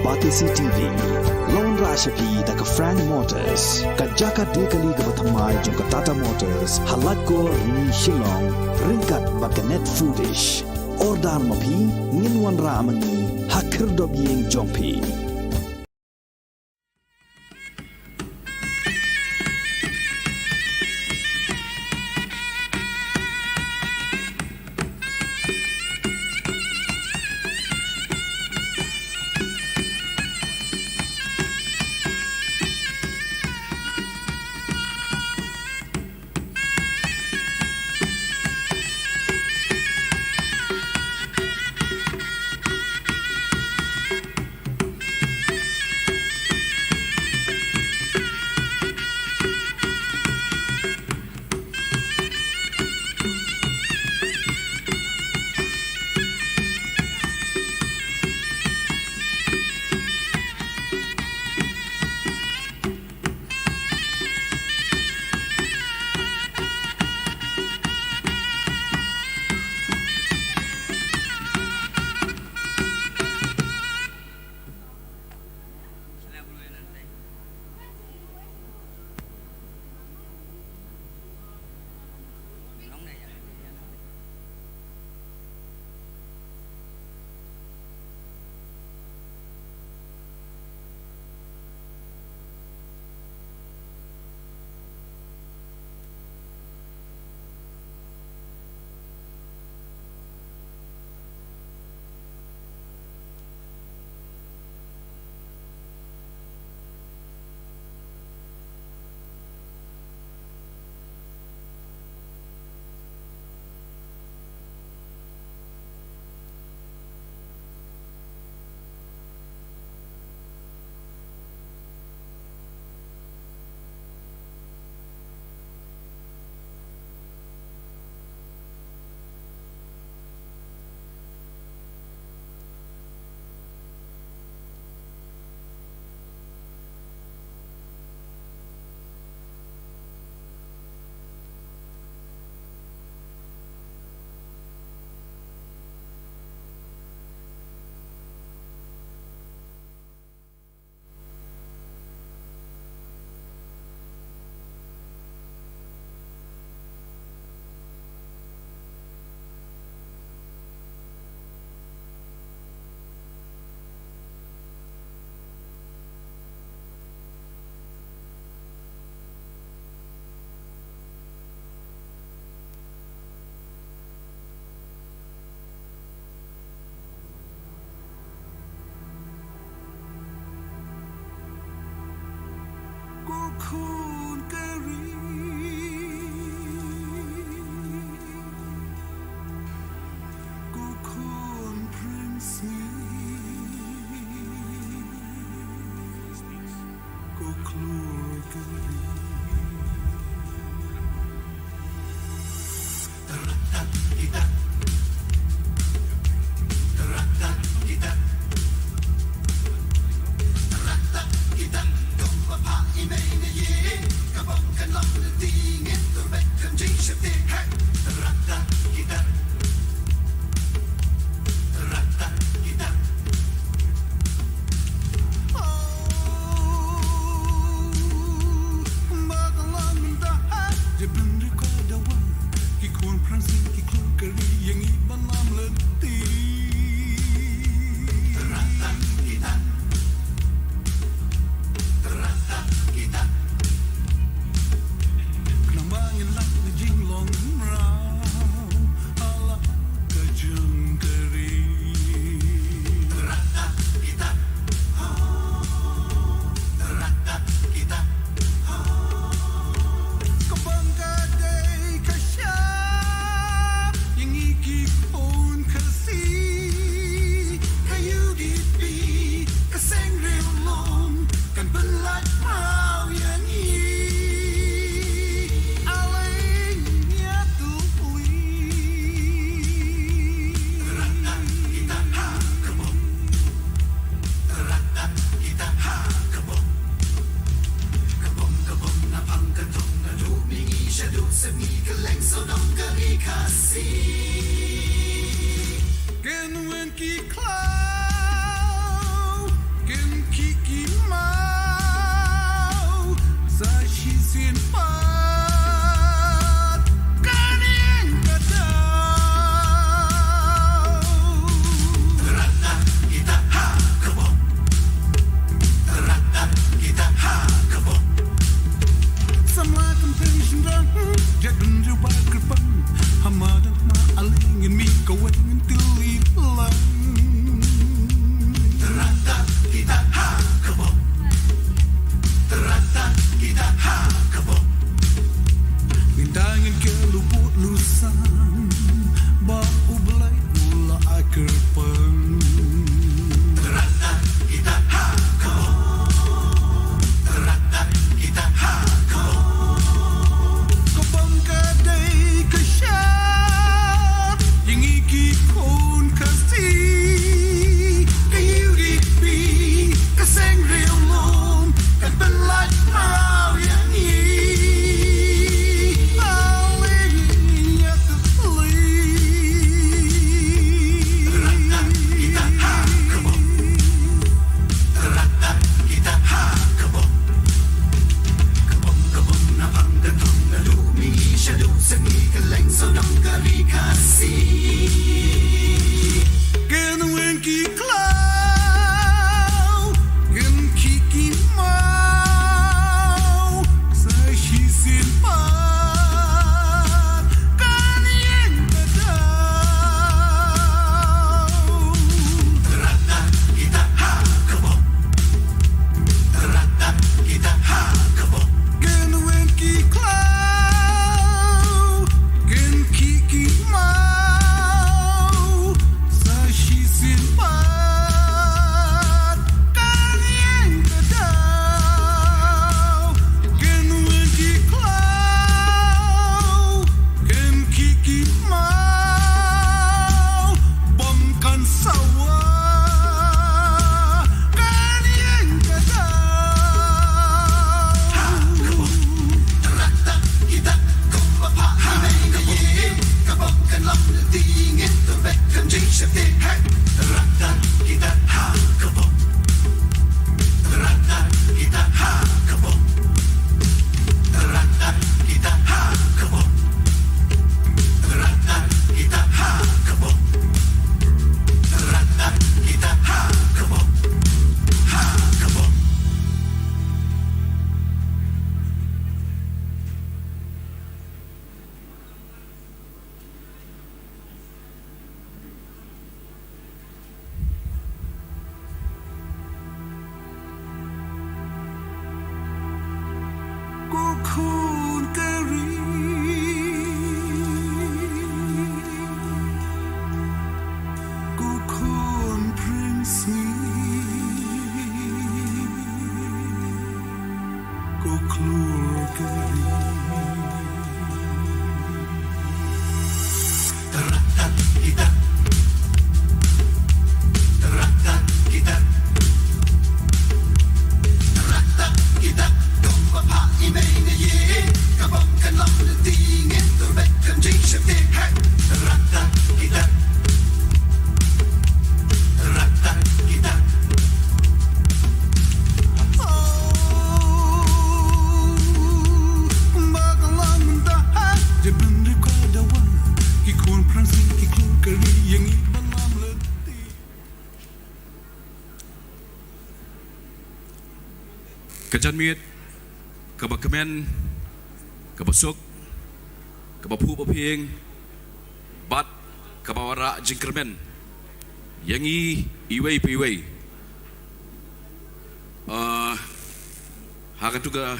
Batisi TV Lawan Rashapi daga Frank Motors Kajaka dekali gabatamay jung ka Tata Motors Halat ko ni Shillong Ringkat baga net foodish Ordan mapi nginwan ramani Hakir dobyeng jongpi khôn kari ku khôn prince ku klur kari teratak kita teratak kita teratak kita pa i meine je kabam kan lam de dingen der bet kan jishe te rata kita bagalang da de bende ko da wa ki kon pransi ki klur kari yang i balam leti Kejanmit Kemen Kebusuk Kebapu Bapieng Bat Kebawara Jingkermen Yangi Iwei Piwei Haka juga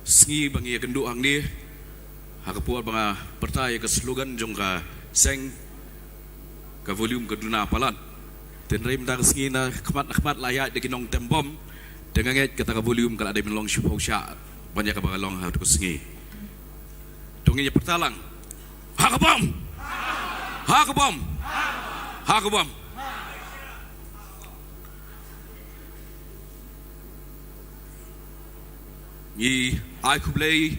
Sengi bangi kenduk hang ni Haka puat banga pertai ke slogan jongka Seng Ke volume keduna palan Tenrem dah sengi na kemat layak de kinong tembom dengan nget kata volume kalau ada melong syup syak banyak kabar long harus kusengi. Dongnya pertalang. Hakabam. Hakabam. Hakabam. Ni ai kublai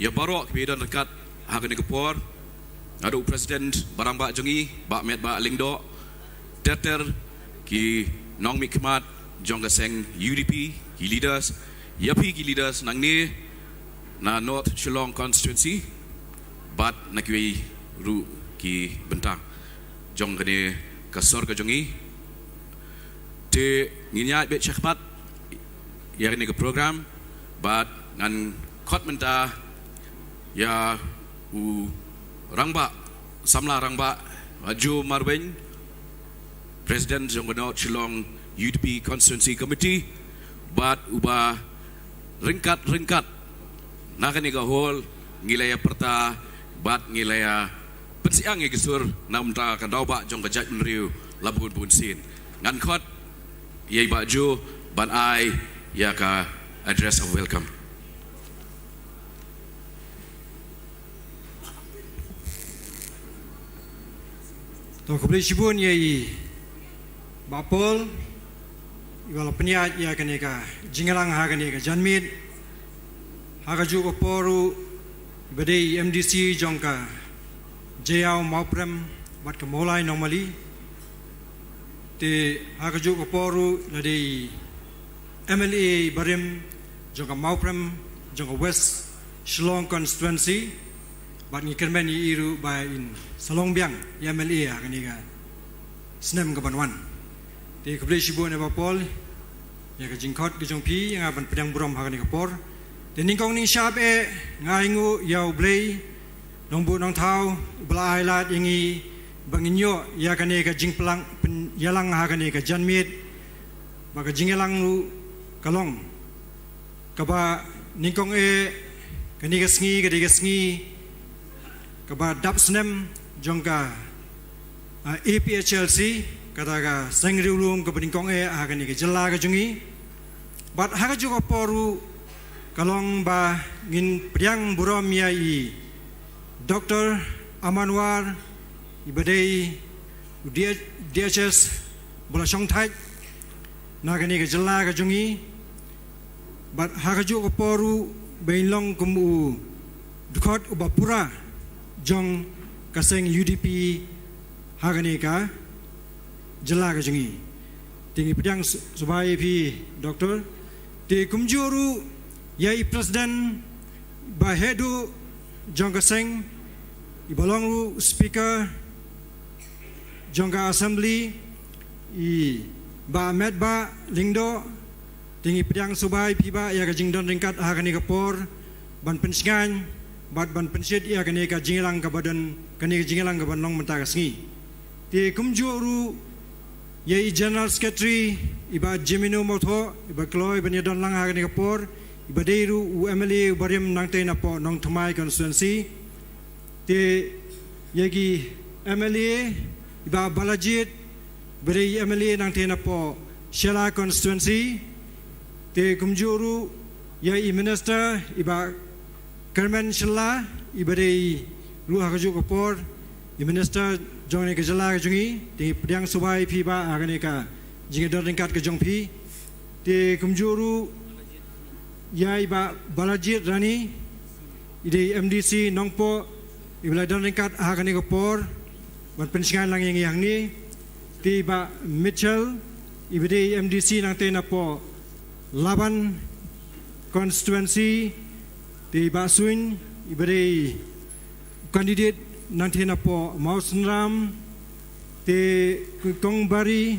ya barok bidan dekat hakani kepor. Ada presiden barang bak jongi, bak met bak lingdo. Teter ki nong mikmat jong gaseng UDP ki leaders yapi ki leaders nang ni na North Shillong constituency bat nakwi ru ki bentang jong kene kasor ka jongi te nginya be chakmat ya ni ke program bat ngan khot menta ya u rangba samla rangba maju marwen president jong North Shillong UDP Constituency Committee bat ubah ringkat nakani ka hol ngilaya perta bat ngilaya pensiang ngisur namta kan ba jong ka jaj menriu labun pun sin ngan khot yai baju ban ai ya ka address of welcome to kebeli sibun yai bapol Iwala penyaat ya kaneka jingalang ha kaneka janmit ha ju poru bedai MDC jongka jayau mauprem bat ke molai normally te ha ju poru ladai MLA barim jongka mauprem jongka West Shillong constituency bat ngikermen iru by in Salongbiang MLA ha kaneka Snem Kabanwan di kebeli sibuk ni bapol ya ke jingkot ke jongpi yang akan pedang buram hakan ni kapor dan ningkong ning syap ngaingu yau blei nongbu nong tau belai lat yangi banginyo ya kan ni ke jingpelang yalang hakan ni ke janmit baka jingelang lu kalong kaba ningkong kani ke sengi kaba dap snem jongka APHLC kataga sengri ulum ke peningkong akan ke jela ke jungi bat haga juga poru kalong ba ngin priang buram yai Dr. Amanwar ibadai DHS bola song thai nagani ke jela ke jungi bat haga juga poru bainlong kumu dukot ubapura jong kaseng UDP hagani ka jela ke jungi tinggi pedang subai pi doktor di kumjuru yai presiden bahedu jongka seng ibalong lu speaker jongka assembly i ba met ba lingdo tinggi pedang subai pi ba ya ke jingdon ringkat hakani kapor ban pensingan bat ban pensit ya kani ka jingelang ka badan kani jingelang ka banong menta kasngi ti kumjuru yai general secretary iba Jimino Motho iba Kloy banyadon lang hagan kapor ibadeiru UMLA Barim nang te na po nong Thamai constituency te yagi MLA iba Balajit beri MLA nang te na po Shela constituency te kumjuru yai minister iba Kerman Shela ibadei luah kaju kopor i minister jong ne kejala kajungi te pediang subai pi ba agane ka jinga ringkat ke jong pi te kumjuru yai ba Balajit Rani ide MDC nongpo ibla ringkat agane kopor ban pensingan lang yang ni te ba Mitchell ibade MDC nang te na po Laban constituency te ba Suin ibade candidate nang te na po Mausenram te Kongbari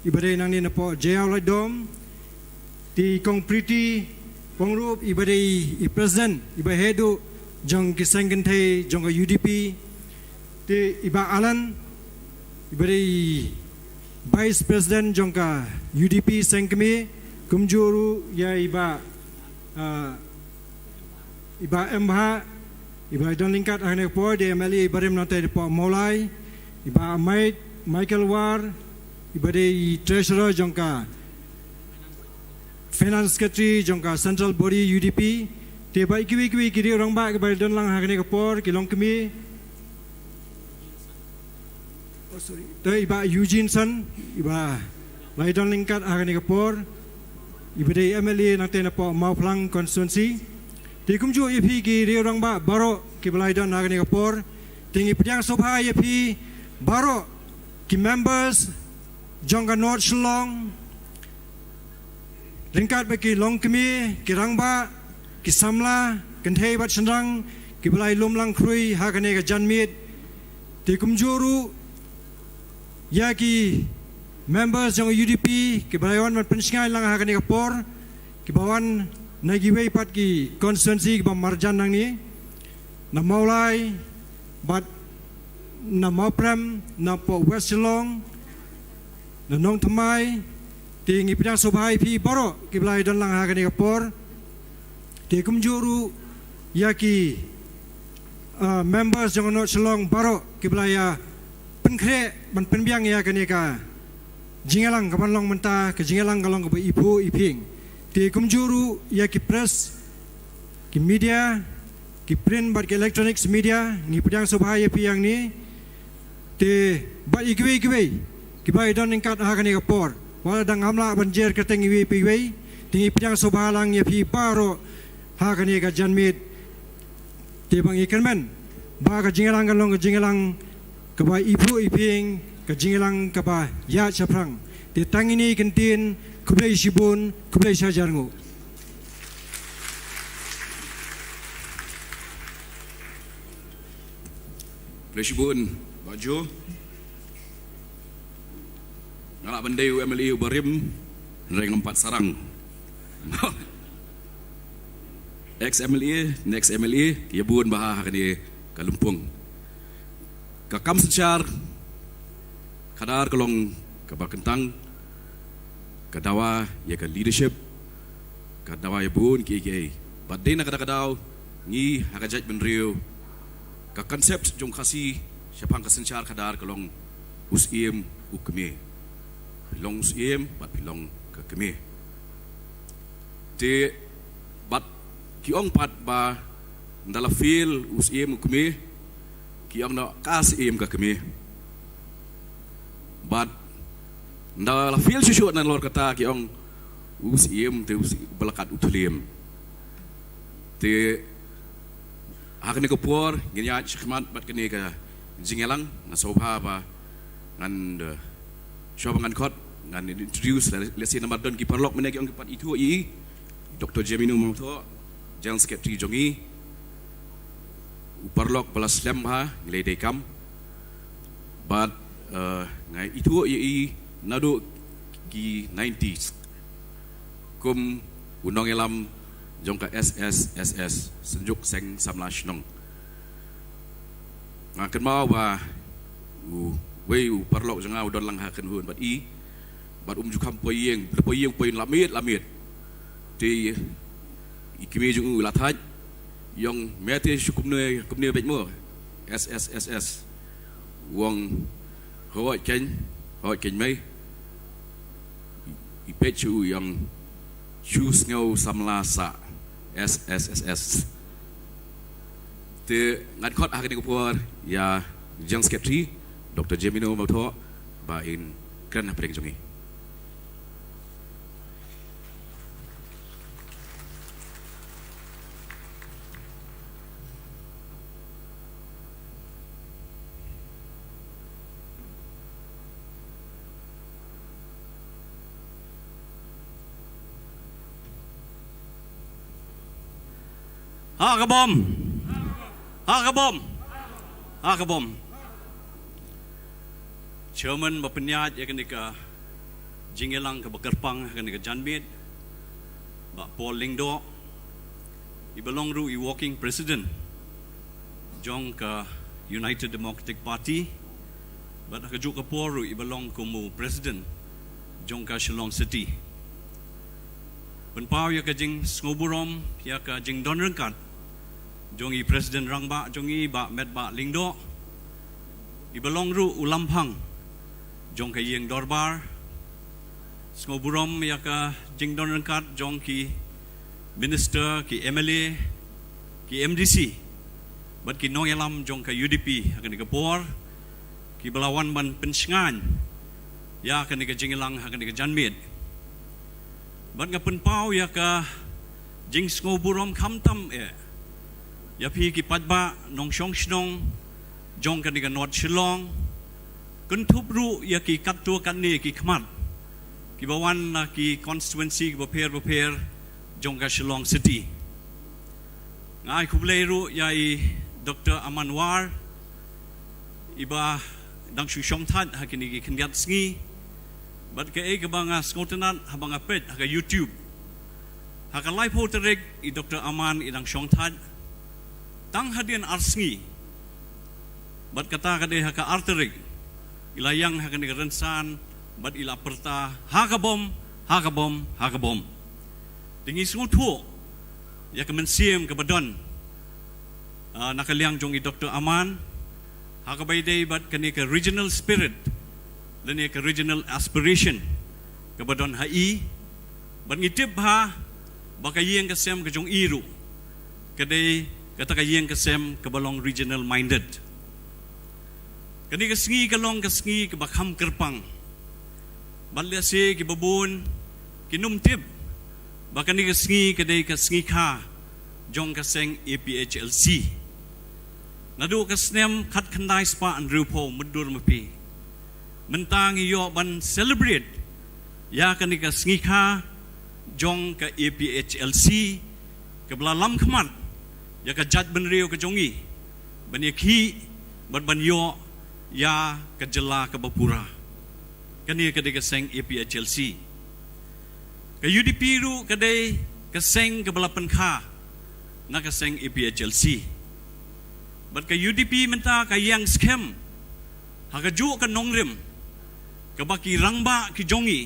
ibade nang ni na po Jayauladom te Kong Priti Pongrup ibade i president iba hedu jong kisengente jong UDP te iba Alan ibade vice president jong ka UDP sengkemi kumjuru ya iba MH iba don lingkat ahne po de MLA barim nate po Molai iba Michael War iba de treasurer jong ka finance secretary jong ka central body UDP te ba kiwi kiri orang ba iba don lang ahne por kilong kemi te iba Eugene Son iba lai don lingkat ahne por iba de MLA nate na po Mauplang constituency ti kumju ipi ki ri orang ba baro ki balai don agni kapor tingi pediang sobha ipi baro ki members jongga North Shillong ringkat baki long kemi ki rangba ki samla kenthei bat chenrang ki balai lumlang krui hagane ga janmit ti kumjuru ya ki members jong UDP ki balai wan pensingai lang hagane kapor ki bawan nagi wei pat ki constituency ba marjan nang ni na Maulai bat na Mauprem na po West Shillong na Nong Thamai tingi pidang sobhai pi baro ki blai don lang ha kani kapor ti kumjuru yaki members jong North Shillong baro ki blai ya penkre ban penbiang ya kani ka jingalang kapan long menta ke jingalang kalong ka ipu iping ti kumjuru ya ki press ki media ki print bat ki electronics media ngi pudang sobhaya pi yang ni te ba ikwe ki ba don ingkat ha kani kapor wala dang hamla banjer keteng iwi pi wei tingi pudang sobhalang ya pi baro ha kani ka janmit te bang ikenmen ba ka jingalang kalong ka jingalang ka ba ipu iping ka jingalang ka ba ya chaprang te tangini kentin kublai shibun kublai shajarngu kublai shibun baju ngalak bandai UMLA Barim reng 4 sarang ex MLA next MLA kia bun bah kadi kalumpung ka kam secar kadar kolong ka kentang kadawa ya ka leadership kadawa ya bun ki badena kadang ngi hakajat benriu ka konsep jong khasi syapang kasencar kadar kolong usim ukme pilong usim bat pilong ka keme te bat kiong pat ba ndala fil usim ukme kiong na kasim ka keme bat ndala fil susu nan lor kata kiong usim te balakat utulim te hakni ko por ginya chikmat bat kini ka jingelang na sobha ba ngan shobangan khot ngan introduce lesi number don ki parlok mene kiong pat itu i Dr. Jeminu Motho General Secretary jongi parlok balas lem ha ngilai dekam bat ngai itu i nado ki 90s kum unong elam jongka SSSS senjuk seng samlash nong ngaken mau ba wei parlok janga udon lang haken hun bat i bat jukam poyeng poin lamit ti ikimi jung ulat haj yang mete kumne bet mo SSSS wong hoi ken mai ipechu yang choose ngau samlasa SSSS te ngat khot akani kupor ya jang secretary Dr. Jemino Mautho ba in kan apreng jongi Hakabom. Chairman Bapenyat ya kenika Jingelang ke Bakerpang kenika Janmit Ba Paul Lingdo Ibalong ru I walking president Jong ke United Democratic Party Ba kajuk ke Paul ru Ibalong kumu president Jong ke Shillong City Penpau ya ke Jing Sngoburom ya ke Jing Don Rengkat Jongi Presiden Rangba jongi ba met ba Lingdo Ibalong ru ulampang jong ka yeng dorbar Sngoburom ya ka jing don rengkat jong ki minister ki MLA ki MDC bat ki nongelam jong ka UDP akan digapor ki belawan ban pensengan ya akan digajingilang akan digajanmit bat ngapen pau ya ka jing Sngoburom kamtam ya pi ki padba nong shong shnong jong kan diga North Shillong kun tubru ya ki kattua kan ni ki khmat ki bawan na ki constituency ki baper jong ka Shillong City ngai khubleiru ya I Dr. Amanwar iba dang shu shong that hakini ki khngyat sngi bat ka e ka banga skotenat habanga pet ha YouTube ha ka live hoterek I Dr. Aman idang shong that tang hadian arsngi bat kata kade haka arterik ilayang haka ni rensan bat ila perta hakabom tingi sungutu ya kemensiam ke badon nakaliang jong I Dr. Aman haka baydey bat kani ke regional spirit dan ke regional aspiration ke badon HI bat ngitip ha bakayeng kesem ke jong iru kade kata kayeng kesem ke balong regional minded kani kesngi kalong kesngi ke bakham kerpang balya se ke babun kinum tip bakani kesngi kadai kesngi kha jong kaseng APHLC nadu kesnem khat khandai spa an rupo mudur mapi mentang yo ban celebrate ya kani kesngi kha jong ka APHLC ke belalam khmat ya ka jat ben riu ke jongi ban yakhi ban yo ya ke jela ke bapura kani ke de seng APHLC ke UDP ru ke de ke seng ke belapan kha na ke seng APHLC bat ke UDP menta ka yang scam ha ka ju ke nongrim ke baki rangba ki jongi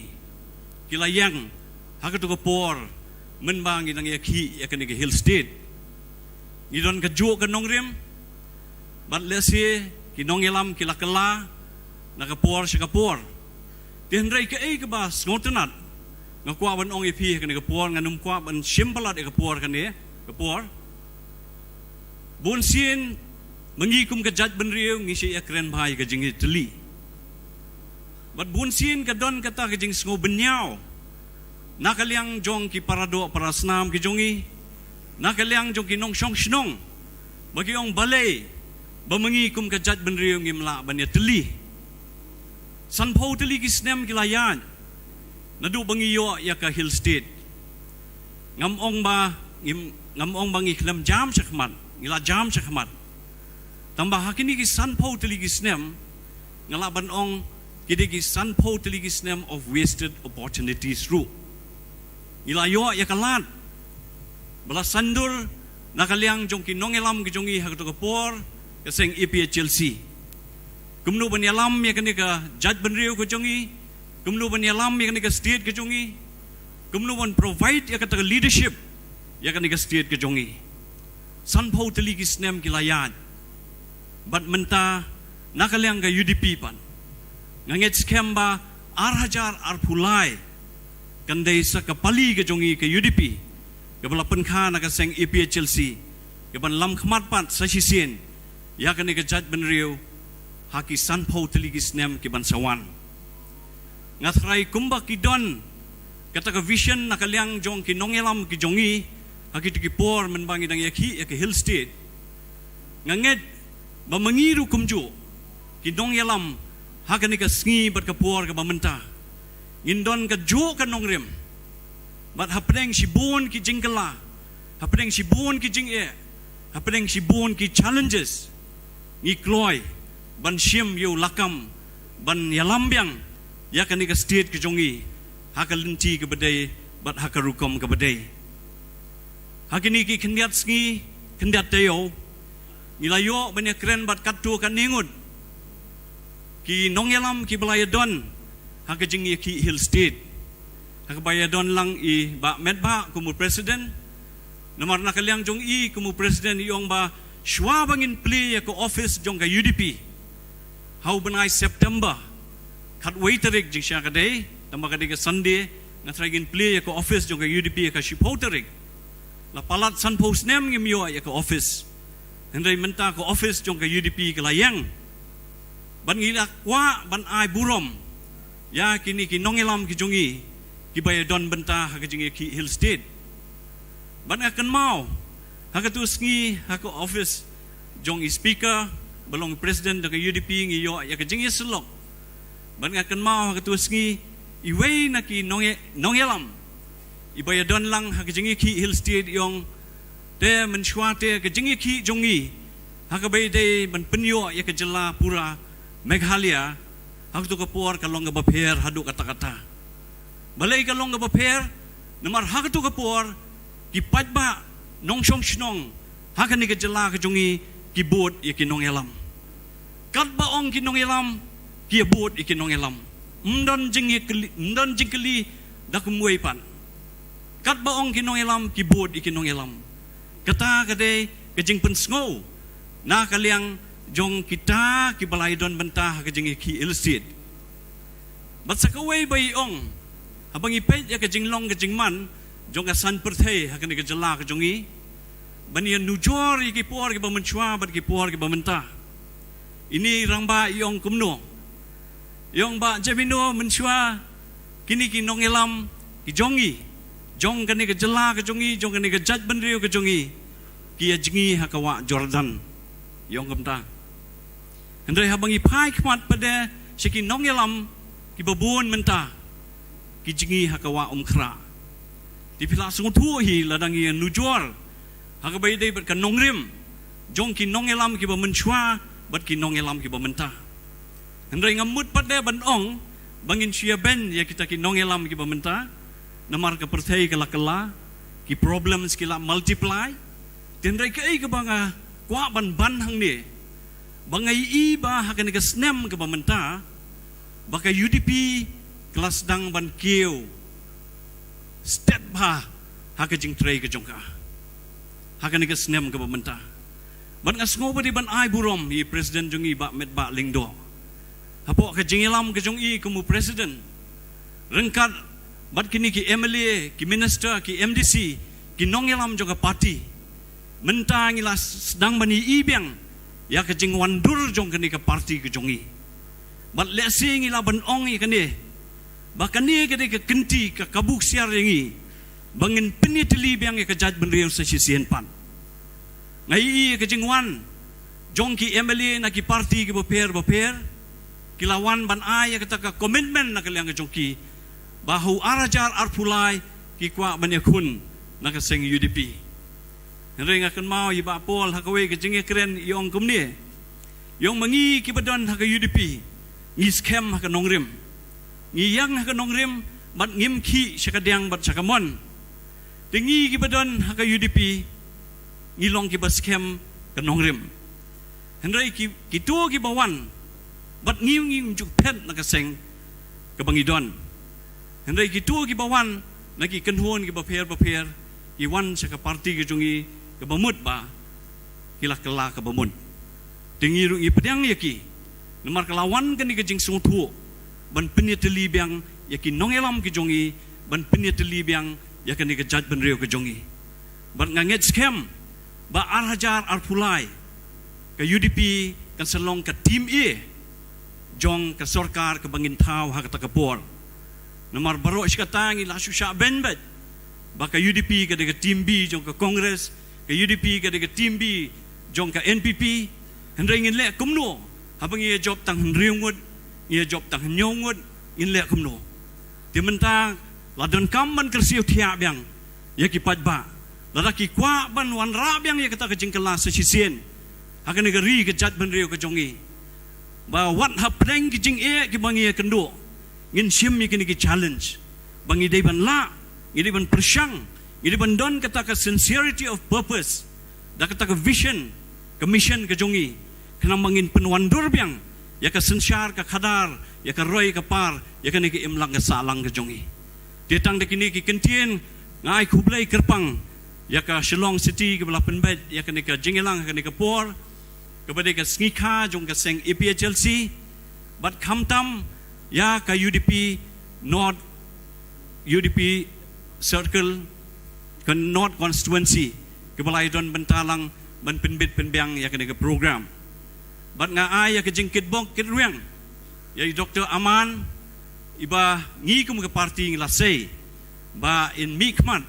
ki layang ha ka to ke por men bang idang yakhi ya kani ke Hill State Idon ke ju ke nongrim bat lesi ki nongelam ki lakela nakapor sikapor tihenrai ke ke bas ngotenat ngakwa ban ong ipi ke kapor nganum kwa ban simpalat ke kapor kan ne kapor bunsin mengikum ke jat ben riu ngisi ekren bhai ke jingi teli bat bunsin ke don kata ke jing sngo benyau nakaliang jong ki parado parasnam ki jongi nakaliang jong kinong shong shnong bagi ong balai bamangi kum kajat ben riu ngimla ban ya teli sanpau teli ki snem ki layan nadu bangi yo ya ka Hill State ngam ong bangi klam jam sakmat ngila jam sakmat tambah hakini ki sanpau teli ki snem ngala ban ong kidi ki sanpau teli ki snem of wasted opportunities ru ngila yo ya kalat bala sandur nakaliang jong ki nongelam ki jongi hak to kapor kaseng APHLC kumnu ban yalam ya kani ka jat ban riu ko jongi kumnu ban yalam ya kani ka state ki jongi kumnu ban provide ya ka leadership ya kan iga state ke jongi san pau teli ki snem ki layat bat menta nakaliang ga UDP pan nganget scam ba arhajar arpulai kandai sa kapali ke jongi ke UDP ke bala penkha na ka seng EPHLC ke ban lam khmat pat sa sisien ya kan iga judge benriu haki san pau teli ki snem ki ban sawan ngathrai kumba ki don kata ka vision nakaliang jong ki nongelam ki jongi haki tu ki por menbangi dang yakhi ya ke hill state nganget ba mangiru kumjo ki nongelam hakani ka sngi bat ka por ka bamenta ngindon ka jo ka nongrem bat hapdeng si bon ki jingkala hapdeng si bon ki jing e hapdeng si bon ki challenges ngi kloy ban shim yo lakam ban yalambyang ya kan ka state ki jongi hakalinti ke badai bat hakarukom ke badai hakini ki kendiat sngi kendiat tayo nilayo banyak keren bat katu kan ningut ki nongyalam ki balayadon hakajingi ki hill state hakabayadon lang i ba medba kumu president namar nakaliang jong i kumu president iong ba shwa bangin play ko office jong ka UDP how banai September kat waiterik jing sya kadai tamba kadai ka Sunday ngatragin play ko office jong ka UDP ka shipoterik la palat san post nem ngimyo ya ka office hendai menta ko office jong ka UDP ka layang ban ngila kwa ban ai burom ya kini ki nongelam ki jongi ki bayadon benta hakajingi ki hill state ban akan mau hakatu sngi hako office jong i speaker balong president jong ka UDP ngiyo ya ka jingi selok ban akan mau hakatu sngi iway na ki nongelam ibayadon lang hakajingi ki hill state yong de menshwate kajingi ki jongi hakabay de ban penyo ya ka jela pura Meghalaya haktu kapor kalong ga bapher hadu kata-kata balai kalong ga bapher namar haktu kapor ki padba nongshong shnong hakani ka jela ka jongi ki bot ya ki nongelam katba ong ki nongelam ki bot ya ki nongelam mdon jingkeli dakumway pan katba ong ki nongelam ki bot ya ki nongelam kata kade kajing pensngo na kaliang jong kita ki balaydon bentah kajing ki ilsit bat sakaway bay ong habang ipet ya kajing long kajing man jong ka san perthei hakani ka jela ka jongi banian nujor ki por ki bamenchwa bat ki por ki bamenta ini rangba yong kumno yong ba jabino menchwa kini ki nongelam ki jongi jong kani ka jela ka jongi jong kani ka jaj benrio ka jongi ki ajingi hakawa Jordan yong kamta hendai habang ipai khmat pada seki nongelam ki babun menta ki jingi hakawa umkhra di pila sungutu hi ladangi nujor hakabai dei bat kan nongrim jong ki nongelam ki bamenchwa bat ki nongelam ki bamenta hendai ngamut pada banong bangin sia ben ya kita ki nongelam ki bamenta namar ka perthai kala kala ki problems kila multiply tendrai kai ka banga kwa ban hang ni bangai iba hakan ka snem ka bamenta baka UDP kelas dang ban kieu step ba hakajing tray ka jongka hakan ka snem ka bamenta ban ngasngo ba di ban ai burom i president jongi ba met ba lingdo hapo ka jingilam ka jongi kumu president rengkat bat kini ki MLA ki minister ki MDC ki nongelam joka party mentang ila sedang bani ibang ya kajing wandur jong kani ka party ke jongi bat lesing ila ban ong i kani bakani kani ka kenti ka kabuk siar yangi bangin penitili biang ya kajat benriu sa sisien pan ngai i kajing wan jong ki MLA na ki party ki baper kilawan ban ai ya kata ka commitment na kaliang jong ki bahu arajar arpulai ki kwa banyakun na ka seng UDP hendai ngakan mau iba pol hakaway kajing keren yong kumni yong mangi kibadon haka UDP ngi scam haka nongrim ngi yang haka nongrim bat ngim ki syakadiang bat syakamon tingi kibadon haka UDP ngi long ki ba scam ka nongrim hendai ki tu ki bawan bat ngi unjuk pet naka seng ka bangidon hendai ki tu ki bawan naki kenhuon ki baper iwan sa ka parti ke jongi ke bamut ba kila kela ke bamut tingi ru i pedang yaki nomor kelawan kan ke jing sungtu ban penyeteli biang yaki nongelam ke jongi ban penyeteli biang yakan ke judge ban reo ke jongi ban nganget scam ba arhajar arpulai ke UDP kan selong ke tim e jong ke sorkar ke bangin tau ha kata kapor nomor baru iskatang ila susah benbet baka UDP ke tim B jong ke kongres ke UDP ke tim B jong ke NPP hendring le kumno habang ia job tang hendriungut ia job tang nyongut in le kumno ti mentang ladon kamman kersiu tiap yang ya ki padba ladaki kwa ban wan rab yang ya kata ke jingkelas sesisien akan negeri ke jat benriu ke jongi ba wat hapdeng ki jing e ki bangi kendo ngin sim mi kini ki challenge bangi dei ban la ngidi ban persyang ngidi ban don kata ke sincerity of purpose da kata ke vision ke mission ke jongi kena mangin penwandur biang ya ke sensyar ke kadar ya ke roy ke par ya ke niki imlang ke salang ke jongi ditang de kini ki kentien ngai kublai kerpang ya ke Shillong City ke belah penbet ya ke niki jingelang ke niki por kepada ke Ngika jong ke seng EPHLC bat kamtam ya ke UDP North UDP Circle ke North Constituency ke balai don bentalang ban penbit penbiang ya ke niki program bat nga ay ya ke jingkit bong kit ruang ya Dr. Aman iba ngi kum ke parti ngilasay ba in mikmat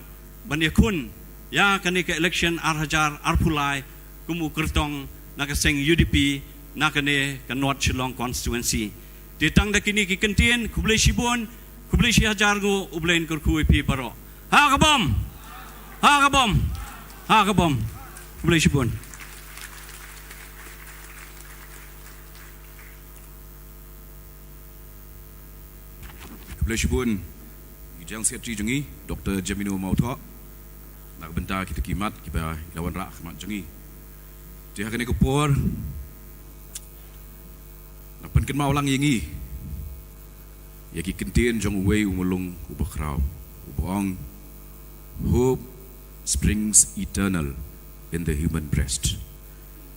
ban yakun ya kani ke election arhajar arpulai kumu kertong na ke seng UDP na kani ke North Shillong constituency ditang da kini ki kentien kublai sibon kublai si hajar go ublain kurku pi paro ha kabom kublai sibon Shibun Ijang Sekretari Jengi Dr. Jamino Mautok nak bentar kita kimat kita lawan rak mat jengi dia kena kepor nak pen mau lang yengi ya ki kentien jong wei umulung ubakrau ubong hope springs eternal in the human breast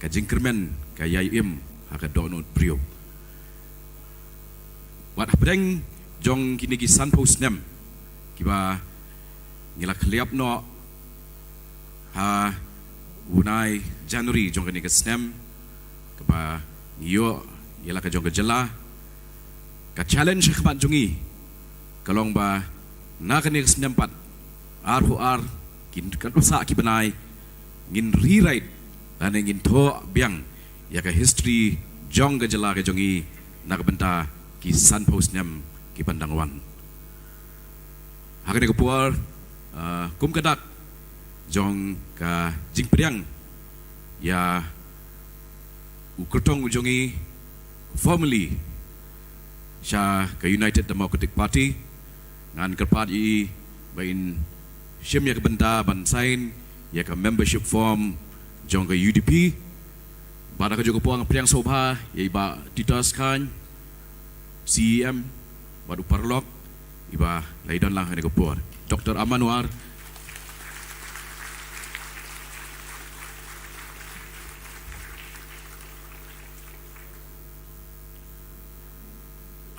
ka jingkermen ka yai im ha ka donot priok wat pedeng jong kini ki san post nem kiba ngila kliap no ha unai January jong kini ke snem kiba yo yela ka jong ke jela ka challenge khmat jongi kalong ba na kini ke snem pat ar kin kan usa ki benai ngin rewrite ane ngin tho biang ya ka history jong ke jela ke jongi nak benta ki san post nem ki pandangwan hakane ko puar kum kadak jong ka jingpriang ya ukurtong jongi formally sha ka United Democratic Party ngan kerpat i bain shim ya ka benda ban sign ya ka membership form jong ka UDP pada ka juga puang priang sobha ya iba titas kan CEM baru parlok iba laidon lang ni kopor Dr. Amanwar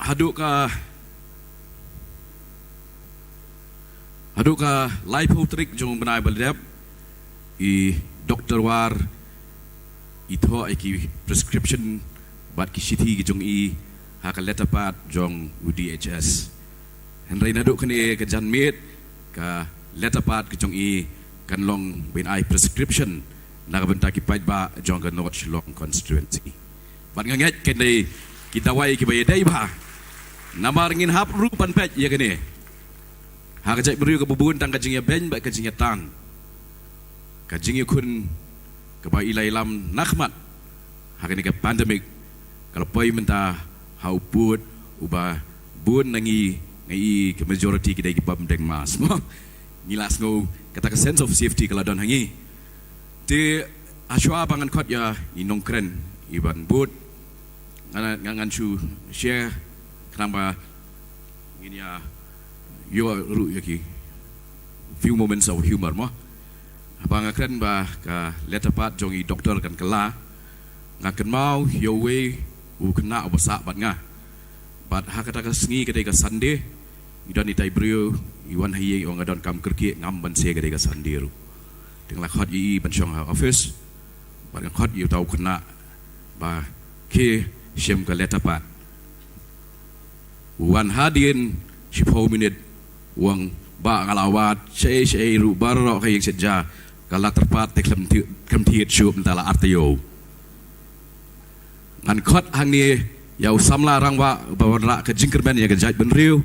haduk ka live trik jong benai baldep i Dr. War ito iki prescription bat ki siti ki jong i haka letter pad jong UDHS henry naduk kini ke janmit ka letter pad ke jong i kan long bin ai prescription na benta ki paid ba jong ke North Shillong constituency bat nganget kini kita wai ki bayi dai ba namar ngin hap rupan pet ya kini haka jai beriu ke bubun tang kajing ya ben ba kajing ya tang kajing ya kun ke ba ilai lam nakmat haka ni ke pandemic kalau poi menta how put uba bun nangi ngai ke majority kita ki pam deng mas mo ngilas ngo kata ke sense of safety kalau don hangi te aswa bangan kot ya inong kren iban but ngangan chu share kenapa ini ya yo ru yaki few moments of humor mo Abang akren ba ka letapat jongi doktor kan kala ngaken mau yowe u kena obasak bat nga bat hakata ka sengi kedai ka sande idan itai brio iwan haye ong adon kam kerki ngam ban se kedai ka sandiru ting la khot yi ban chong ha office bat khot yu tau kena ba ke shem ka letapat wan hadin 10 minit wang ba ngalawat sei ru baro kay sedja kala terpat kem tiet syub tala artyo ngan khot hang ni yau samla rangwa bawra ke jingkermen ya ke jait benriu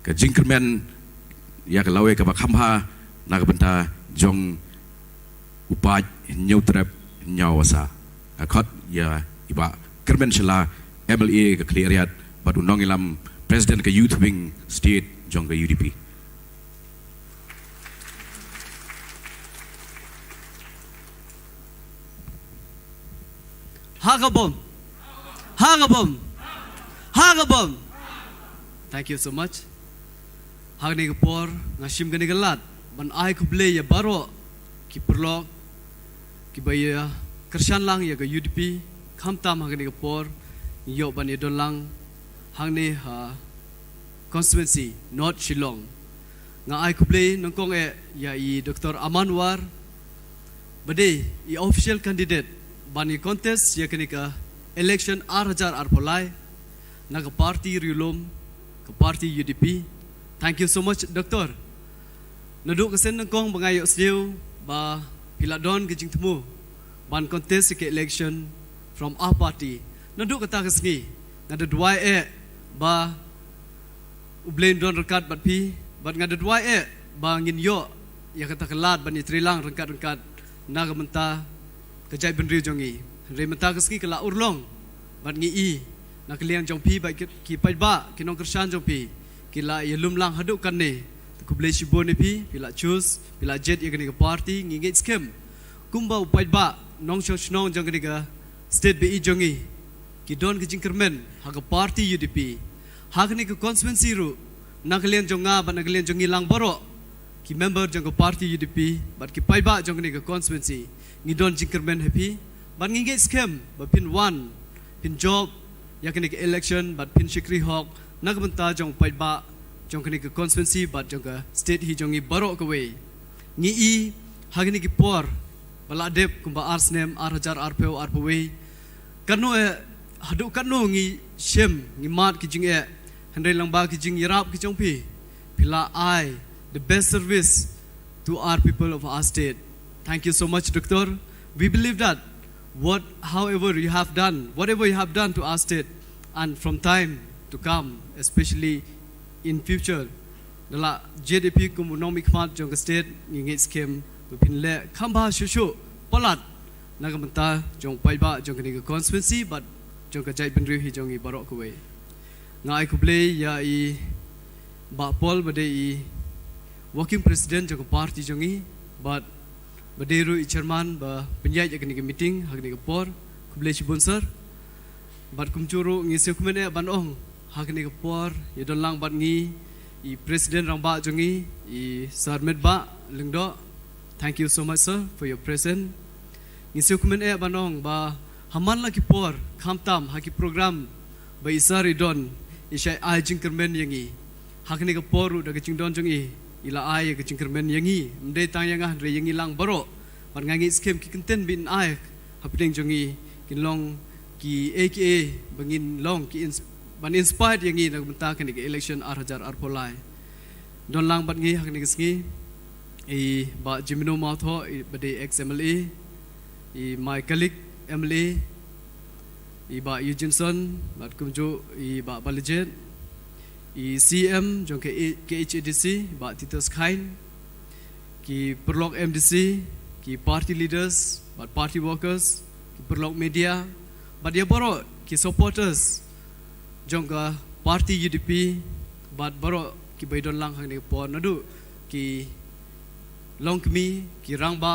ke jingkermen ya ke lawe ke bakhamha na ke benta jong upaj nyutrep nyawasa khot ya iba kermen sela MLA ke cleariat badu nongilam president ke youth wing state jong ke UDP. Hagabom. Hagabom. Hagabom. Thank you so much. Hagni kapor ngashim gani galat ban ai kuble ya baro ki perlok ki baya kershan lang ya ga UDP khamtam hagni kapor yo ban idon lang hangni ha constituency North Shillong nga ai kuble nongkong ya I Dr. Amanwar bade I official candidate bani contest ya kenika election 8,000 arpolai naga party rilom ke party UDP. Thank you so much doktor. Naduk kesen nangkong bangayok sniu ba piladon ke jing temu ban contest ke election from our party. Naduk kata kesengi ngada dua ba ublen don rekat bat pi bat ngada dua ba ngin yo ya kata kelat bani trilang rekat naga menta kejai benriu jongi re menta keski kala urlong bat ngi I nak liang jong pi ba ki pai ba ki nong kersan jong pi kila yelum lang haduk kan ne ku blei shibon ne pi pila choose pila jet ye ke party ngi ngi scam kumba pai ba nong chong nong jong ke state bi jongi ki don ke jingkermen ha ke party UDP ha ke constituency ru nak liang jonga ba nak liang jongi lang baro ki member jong ke party UDP bat ki pai ba jong ke constituency ngi don jingkermen happy ban ngi scam ba pin one pin job ya kini ke election bat pin shikri hok nak benta jong pai ba jong kini ke constituency bat jong ke state hi jongi baro ke we ngi I ha kini ke por bala dep kumba arsnem 8,000 arpeo arpewe kanu hadu kanu ngi shem ngi mat ki jing handai lang ba ki jing yarap ki jong pi pila I the best service to our people of our state. Thank you so much, Doctor. We believe that whatever you have done to our state, and from time to come, especially in future, dala JDP economic mat jong state ngit scheme pin le khamba shushu palat nagamanta jong paiba jong ni constituency but jong ka jai benri hi jong I barok ko we ngai ku ble ya I ba pol bade I working president jong party jong I but Baderu I chairman ba penyai jakni ke meeting hakni ke por kuble sponsor bat kumcuru ngi sekumen ban ong hakni ke por ye don lang bat ngi I president rang ba jongi I sarmet ba lengdo. Thank you so much sir for your presence. Ngi sekumen ban ong ba haman la ki por khamtam haki program ba isari don isai ai jingkermen yangi hakni ke por da ke jingdon jongi ila ai ke jingkermen yangi mde tang yanga re yangi lang baro ban ngangi skem ki kenten bin ai hapding jongi kin long ki aka bangin long ki ban inspired yangi na benta kan ke election 8,000 arpolai don lang bat ngi hakni kesngi I ba jimino mautho I bade XMLA I my colleague MLA I ba Eugene bat kumjo I ba balijet I CM jong ke KHADC ba Titus Khain ki perlok MDC ki party leaders but party workers ki perlok media but dia baro ki supporters jong ka party UDP but baro ki baidon lang hang ne por nadu ki long kmi ki rangba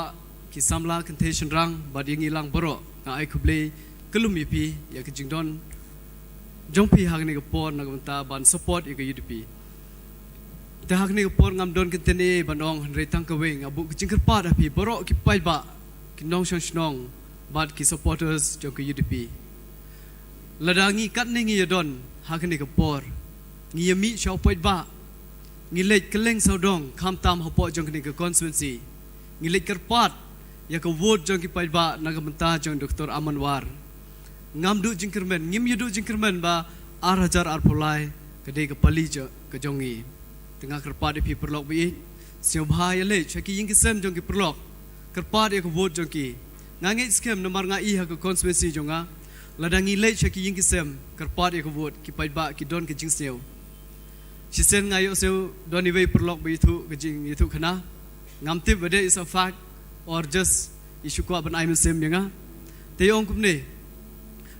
ki samla contention rang but yang ilang baro na ai kuble kelum UP ya ki jingdon jong pi hang ne por na ganta ban support ya UDP Te hak ni por ngam don kiten e banong re tang ka wing abu jingker pa da pi borok ki pai ba ki nong shong shnong bat ki supporters jong ki UDP ladangi kat ni ngi don hak ni ka por ngi mi shaw pai ba ngi lek keleng saudong kham tam hapo jong ni ka constituency ngi lek ker pat ya ka vote jong ki pai ba na ka menta jong Dr. Amanwar ngam du jingkermen ngim yudu jingkermen ba ar hajar ar pulai kede ka pali jo ka jongi tengah kerpat di perlok bi siau bahaya le chaki ying kisem jong ki perlok kerpat ya ko vote jong ki ngangai skem nomor ngai ha ko constituency jonga ladangi le chaki ying kisem kerpat ya ko vote ki pai ba ki don ke jing siau sisen ngai yo siau doni wei perlok bi thu ke jing itu khana ngam tip whether is a fact or just issue ko ban ai sem jonga te ong kum ne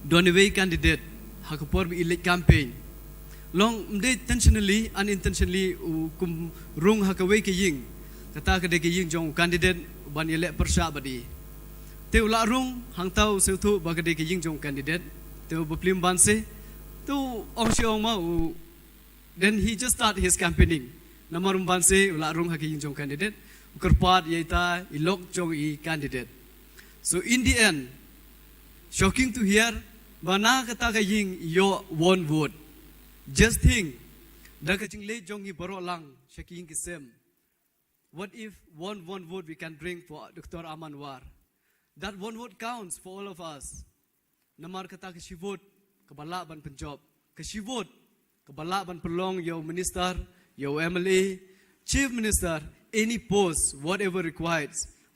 doni wei candidate ha ko por bi elect campaign long mde intentionally unintentionally kum rung hakaway ke ying kata ke de ke ying jong candidate ban elek persya badi te ula rung hang tau seu thu ba ke de ke ying jong candidate te baplim ban se tu ong si ong ma then he just start his campaigning namar ban se ula rung ha ke ying jong candidate kerpat yaita ilok jong I candidate so in the end shocking to hear bana kata ke ying yo one vote. Just think, daga jing le jongi baro lang shaking kisem. What if one vote we can bring for Dr. Amanwar? That one vote counts for all of us. Namar kata kasi vote kabala ban penjob, kasi vote kabala ban pelong yo minister, yo MLA, chief minister, any post whatever required.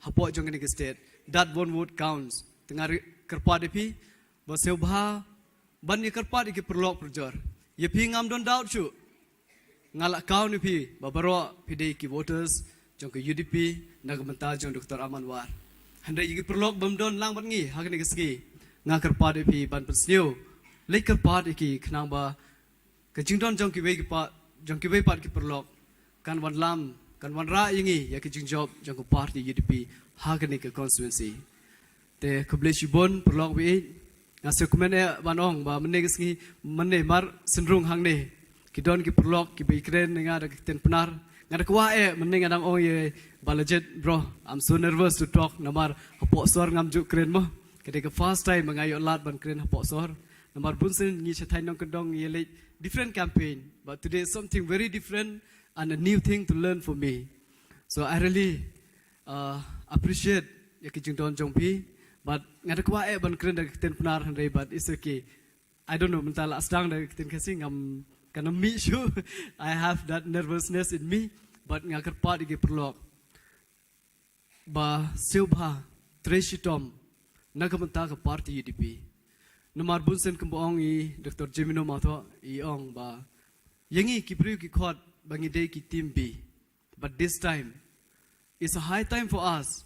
Hapo jongi ni state. That one vote counts. Tengah kerpa depi, basew bah ban ni kerpa di perlok perjor. Ye pi ngam don doubt chu ngalak kau ni pi babaro pide ki voters jong ke UDP nagamenta jong Dr. Amanwar handai yi perlok bam don lang ban ngi hagni geski ngakar pa de pi ban persniu lekar pa de ki khnang ba ke jingdon jong ki wei ki pa jong ki wei pat ki perlok kan wan lam kan wan ra yingi ya ki jingjob jong ko party UDP hagni ke constituency te kubleshi bon perlok wi ngasih komen banong ba menegas ngi mene mar senrung hang ne kidon ki perlok ki bikren nga da ten penar ngada kwa meneng adang oh ye balajet bro I'm so nervous to talk namar hapo sor ngam juk kren mo kede ke first time mangayo lat ban kren hapo sor namar bunsen ngi chathai nong kedong ye le different campaign but today is something very different and a new thing to learn for me so I really appreciate yakijing don jongpi but ngada kwa ban kren da ten penar handai but it's okay I don't know mental asdang da ten kasing am kana me sure I have that nervousness in me but ngakar pa di perlok ba silba treshitom nagamenta ka party UDP nomar bunsen kembong I Dr. Jimino Matho I ong ba yangi ki priu ki khot bangi day ki team B but this time it's a high time for us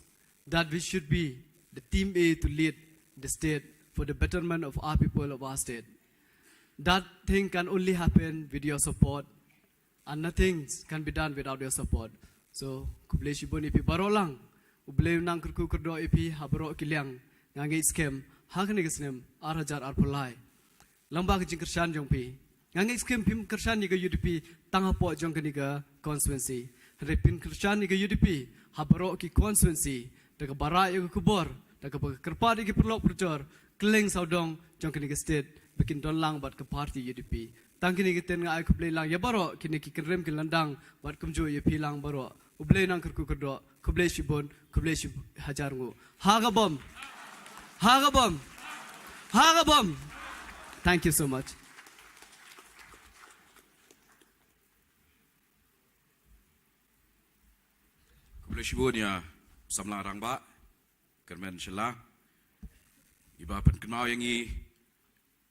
that we should be the team A to lead the state for the betterment of our people of our state. That thing can only happen with your support, and nothing can be done without your support. So, kublei shibon ipi barolang, ublei nang kerku kerdo ipi habro kiliang, ngangai scam, hakni kesnem, arhajar arpulai. Lambak jing kershan jong pi, ngangai scam pim kershan niga UDP, tangapo jong keniga constituency. Repin kershan niga UDP, habro ki constituency, daga bara yoga kubor, daga kerpa di perlok perjor, keleng saudong jong keniga state. Bikin don lang bat ke party UDP. Tang kini kita ngai aku play lang ya baro kini kita rem kin landang bat kumju ya pilang baro. Ublay nang kerku kerdo, kublay shibon, kublay shib hajar ngu. Hagabom, hagabom, hagabom. Thank you so much. Kublay shibon ya samlang rangba, kermen shelah. Iba pen kenal yang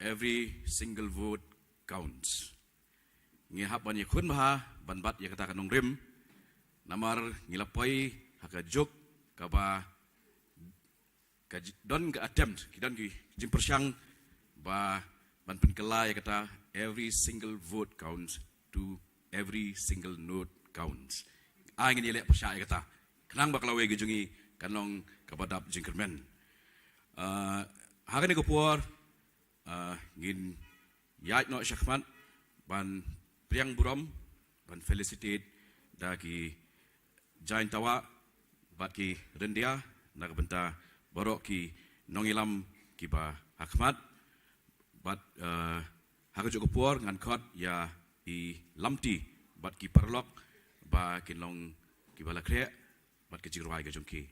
every single vote counts. Ngihap ban yakun baha ban bat ya kata kanong rim namar ngilapoi haka jok kaba don ke attempt kidan ki jimpersyang ba ban penkela ya kata every single vote counts to every single note counts. Angin ilek persya ya kata kenang bakal we gejungi kanong kabadap jingkermen. Hakan ko puar ngin yait no syakmat ban priang buram ban felicitate da ki jain tawa bat ki rendia nak benta borok ki nongilam ki ba hakmat bat hakajuk kupor ngan kot ya i lamti bat ki perlok ba kinlong ki bala kre bat ki jigruai ga jongki.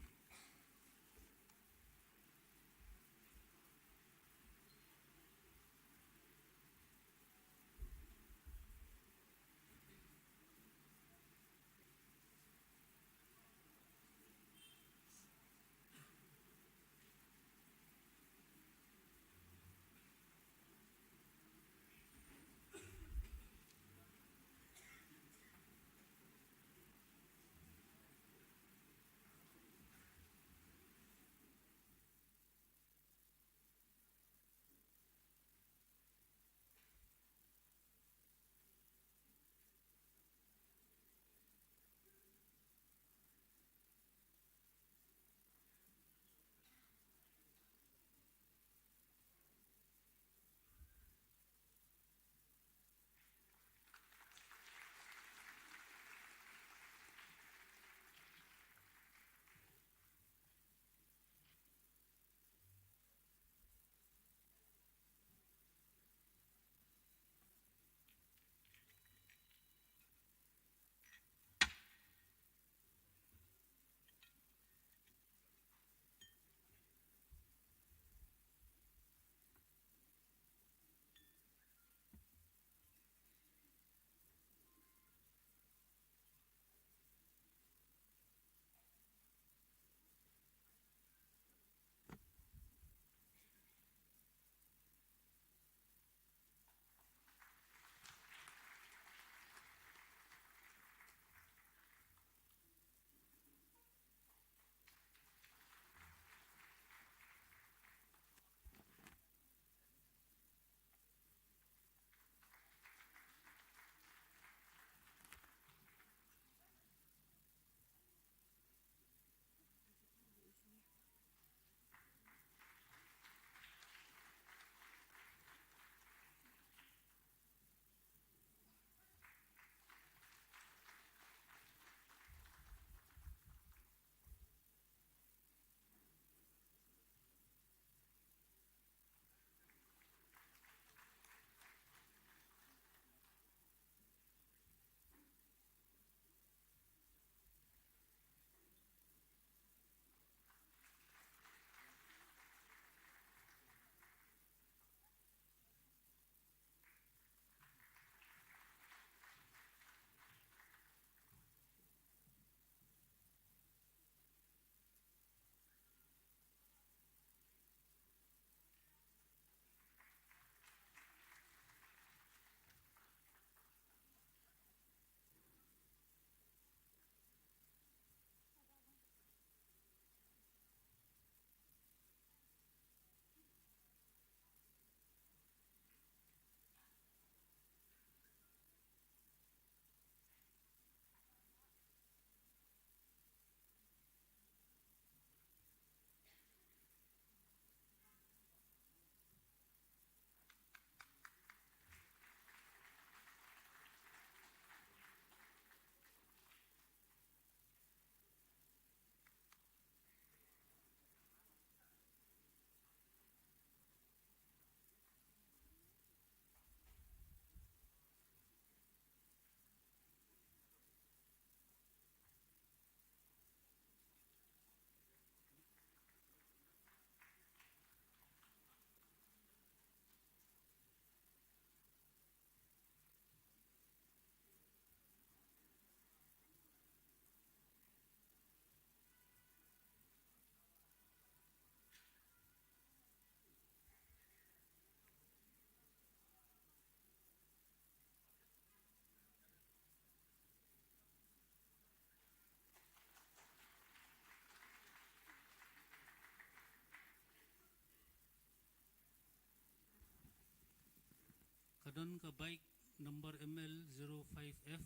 Kadon ka bike number ML05F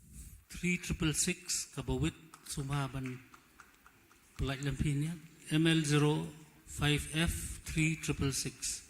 3666 kabawit sumaban Pelak Lampinia ML05F 3666.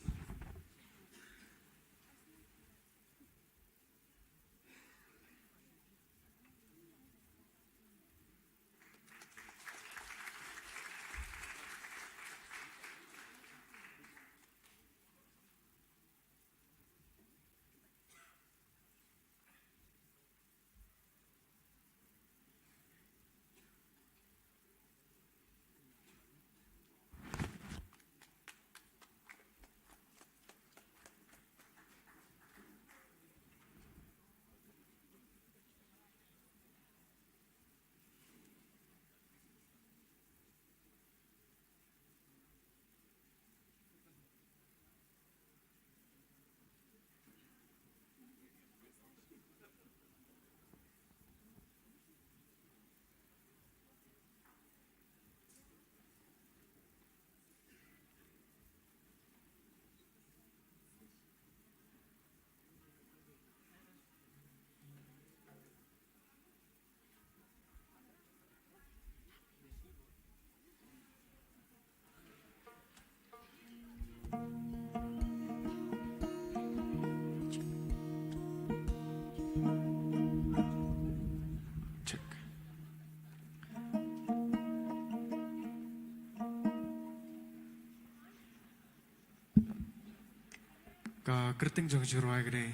ka kerting jong jurwai gre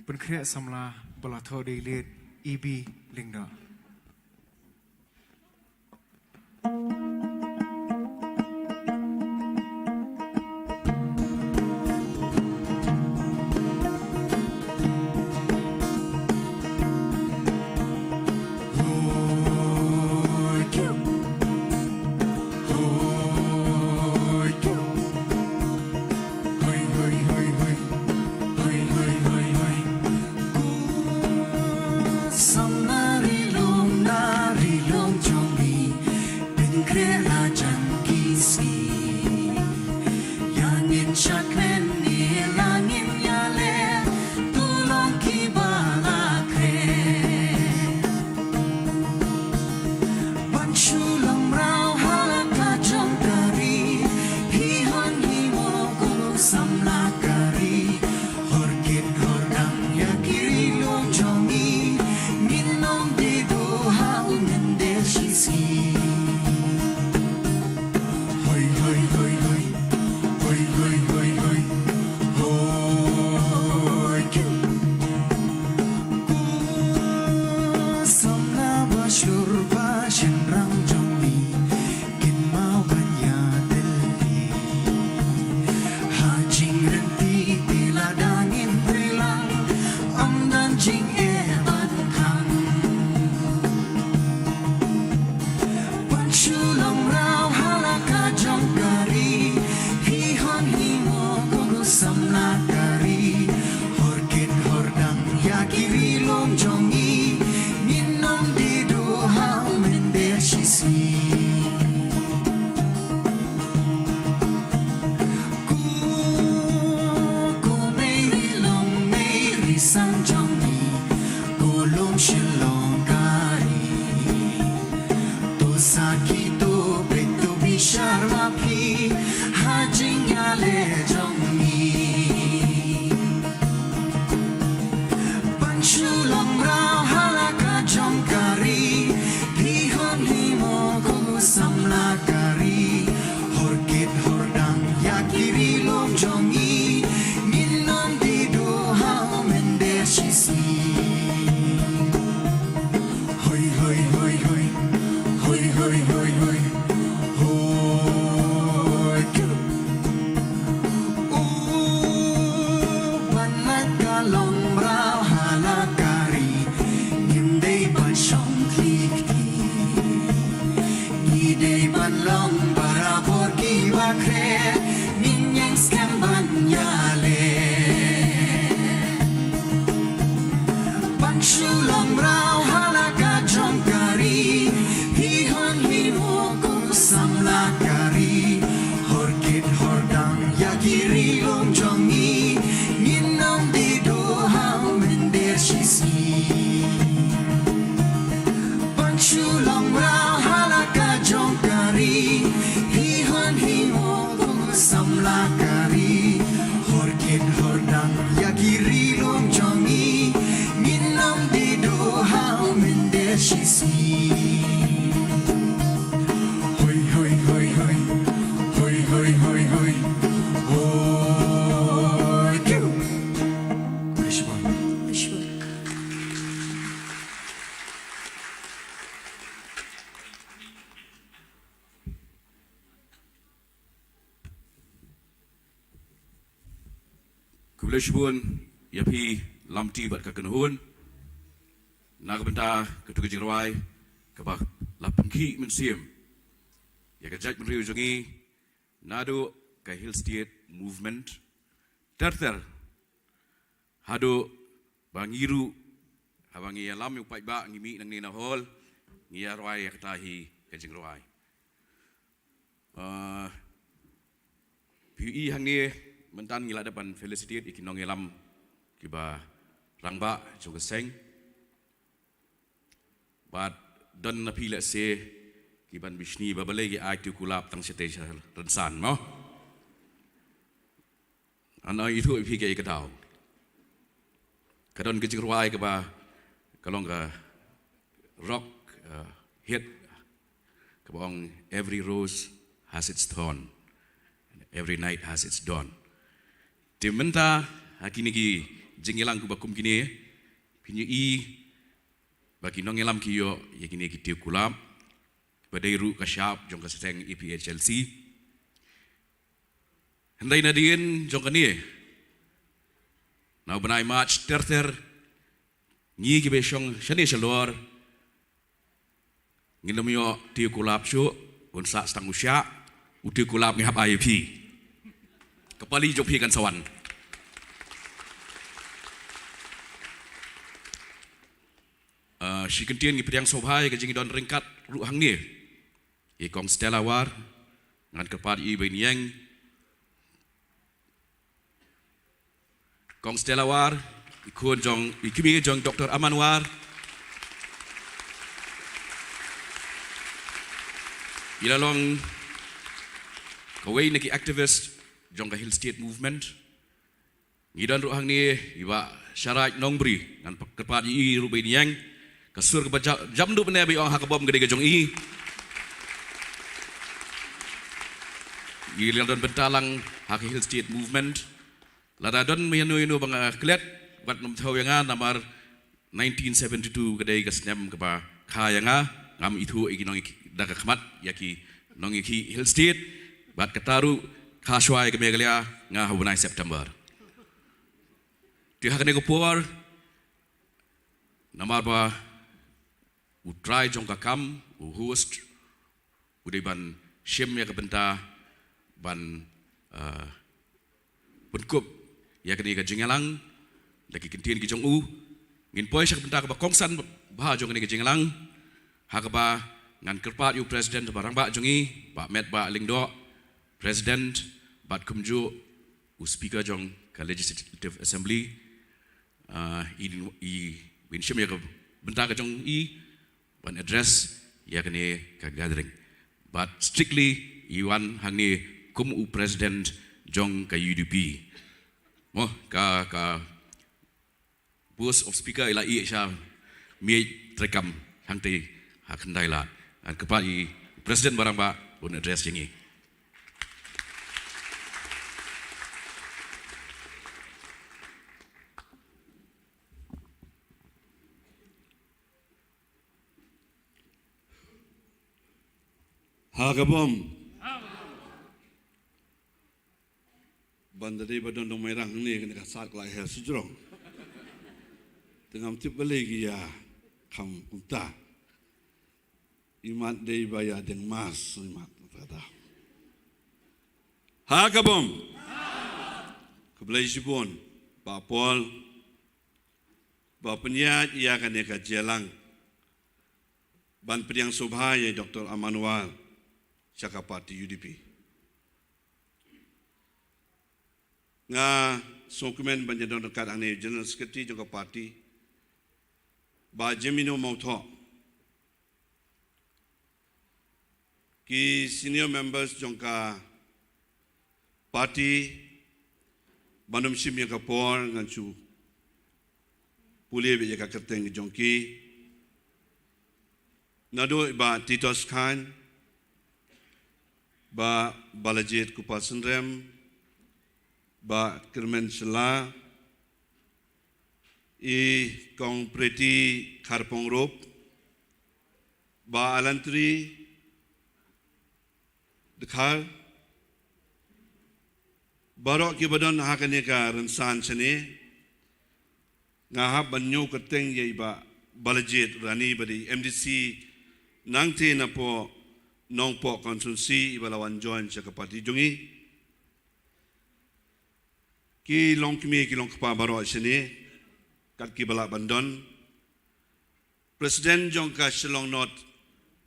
pun khre samla bala tho de le EB Lingdo. Kubleshbun yapi lamti bat kakenhun nagbenta ketuga jirwai kabak lapengki mensiam ya kajak menriu jongi nado ka Hill State Movement terter hado bangiru habangi alam yu ba ngimi nang nina hol ngia rwai yaktahi kajing rwai PUI hangi mentan ngila depan felicitate ikinong ilam kiba rangba juga seng but don na pila se kiban bishni babalegi aitu kulap tang stage rensan mo ana itu ipi ke ikatau kadon kecik ruai kiba kalong ka rock hit kabong every rose has its thorn and every night has its dawn. Dimenta Hakini ki jengelang ku bakum kini pinyu I bagi nongelam ki yo yakini ki tiu kulap badairu kasyap jong kaseng EPA Chelsea hendai nadien jong kani now benai match terter ngi ki besong shani shalor nginom yo tiu kulap syu unsa stang usya utiu kulap ngihap IEP kepali jopi kan sawan si kentian ngi priang sobhai ke jingi don ringkat ru hang ni i kong Stella War ngan kepat I bain yang kong Stella War ikun jong ikimi jong Dr. Aman War ilalong kawai neki activist jong ka Hill State Movement ngidan ru hang ni iba syarat nongbri ngan kepat I ru bain yang kasur ke jam du benda bi orang hakabom gede gejong I giliran don bentalang hak Hill State Movement lada don meyanu bang klet bat nom thau yang namar 1972 gede gasnyam ke ba khayanga ngam itu iginong daga khmat yaki nong iki Hill State bat kataru khaswai ke megalia nga hubunai September ti hakane ko por namar ba utrai jong kakam host udeban shim ya kebenta ban bunkup ya kini ka jingalang lagi kentien ki jong ngin poi sak benta ka kongsan bah jong kini ka jingalang hakaba ngan kerpat yu president barang ba jongi ba met ba lingdo president bat kumju u speaker jong ka legislative assembly i win shim ya ka benta ka jong one address yakni ka gathering but strictly iwan hangi kum u president jong ka UDP mo ka bus of speaker ila I sha mi trekam hangte hakandai la an kepai president barang ba one address yangi Hagabom bandari badon dong merang ni kena kasat kelai hal sejurong tengam tip belegi ya kam unta imat dei baya deng mas imat kata Hagabom keblai sibon Pak Pol Pak Penyat ia kena kajelang ban priang subhaya Dr. Amanwal Cakap Parti UDP. Nga dokumen banjadon dekat ane General Secretary juga parti ba Jemino Mautho ki senior members jongka parti banum sim yang kapor ngancu pulih be ka kerteng jongki nado ba Titos Khan ba Balajit Kupasendrem, ba Kermen Sela, kong Preti Karpong Rop, ba Alantri Dekhal, barok ki badon hakane ka rensan sene, ngahap banyo keteng ye ba Balajit Rani badi MDC nangte na po nong po konsumsi ibalawan join sa kapati jungi ki long kapa baro sini kat ki bala bandon presiden jong ka Shillong North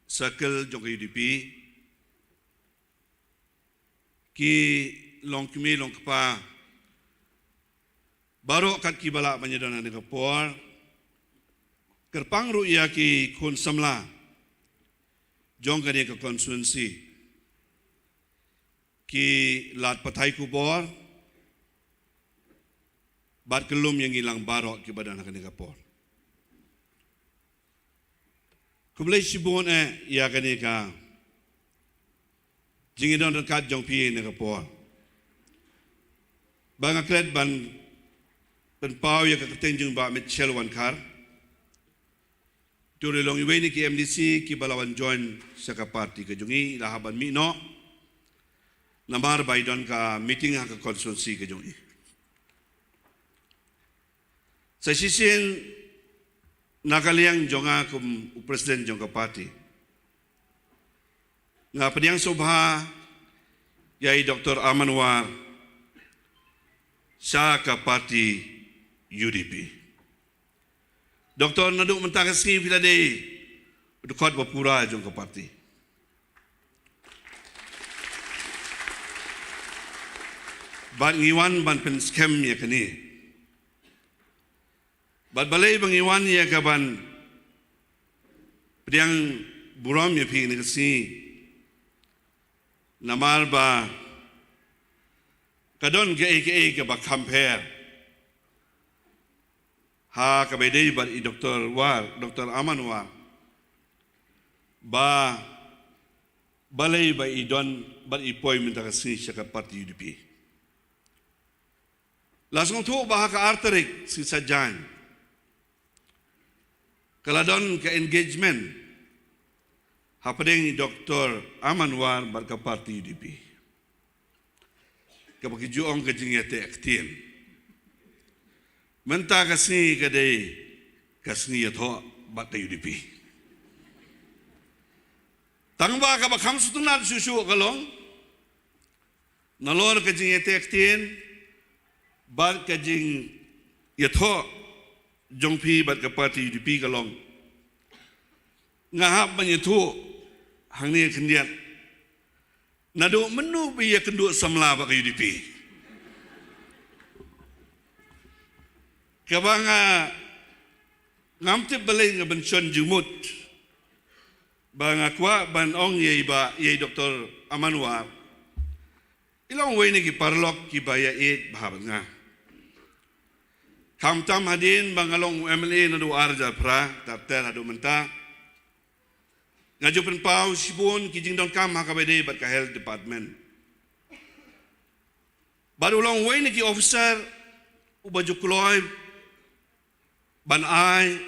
Circle jong ka UDP ki long kapa baro kat ki bala banyadon ani kapor kerpang ruya ki kun samla jong kani ke konstituensi ki lat patai kubor bat kelum yang hilang barok ki badan kani kapor kublai sibon ya kani ka jingidon dekat jong pi ne kapor bang aklet ban penpau ya kakateng jung ba Mitchell Wankar Turi long iwe ni ki MDC ki balawan join saka party ke jungi lahaban mi no namar baidon ka meeting ha ka konstituensi ke jungi sa sisin nakaliang jonga kum presiden jong ka party nga pediang sobha yai Dr. Amanwar saka party UDP Doktor naduk mentakasi bila de dekat bapura jong ke parti. Ban ngiwan ban pen scam ya kini. Ban balai bang ngiwan ya kaban priang buram ya pi negasi. Namar ba kadon ke ba compare ha kabedei bar i Dr. Amanwar ba balai ba i don bar i poi minta kasi siya ka parti UDP lasong tu bah ka arterik si sajan kaladon ka engagement ha padeng i Dr. Amanwar bar ka parti UDP kapag juong ka jingete aktin Menta kasih kadai kasih atho bat UDP. Tangba ka bakam sutunat susu kalong nalor kajing etektin bat kajing yatho jongpi bat kapati UDP kalong ngahap banyetu hangni kendiat nado menu biya kenduk samla bak UDP. Kabanga ngamtip balay nga bensyon jumut banga kwa ban ong yay Dr. Amanwar ilang way ni kiparlok kibaya it bahabat nga kamtam hadin bangalong MLA na do arja pra tapter hado menta nga jupen pau sibun kijing don kam hakabede bat ka health department baru long way ni ki officer ubajukloy ban ay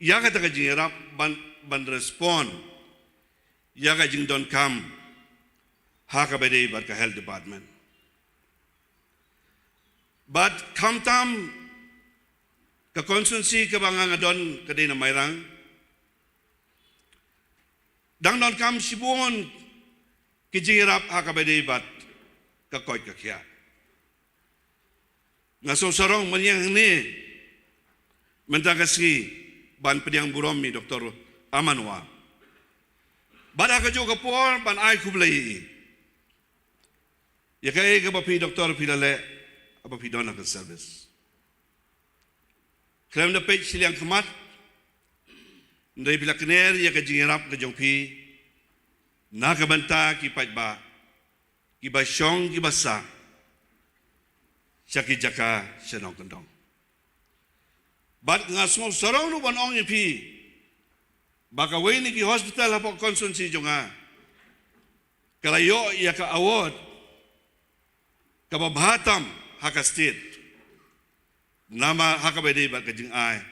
ya kata kajirap ban respond ya kajing don kam haka bede bar ka health department but kam tam ka konstituensi ka banga don kadai na mairang dang don kam sibon kijirap haka bede bat ka koy ka kya ngaso sarong manyang ni Mentangkasi ban pediang burom ni Dr. Amanwar. Bada ka jo kapor ban ay kublai. Ya kay ka bapi Dr. Pilale abapi dona ka service. Klem na page silang kamat. Ndai pila kner ya ka jingirap ka jongpi. Nakabanta ki pajba. Ki basyong ki basa. Syaki jaka senong kendong. Bat nga small sarong no ban ong ipi baka way ni ki hospital hapo konstituensi jonga kalayo ya ka award kababhatam haka state nama haka bede ba kajing ay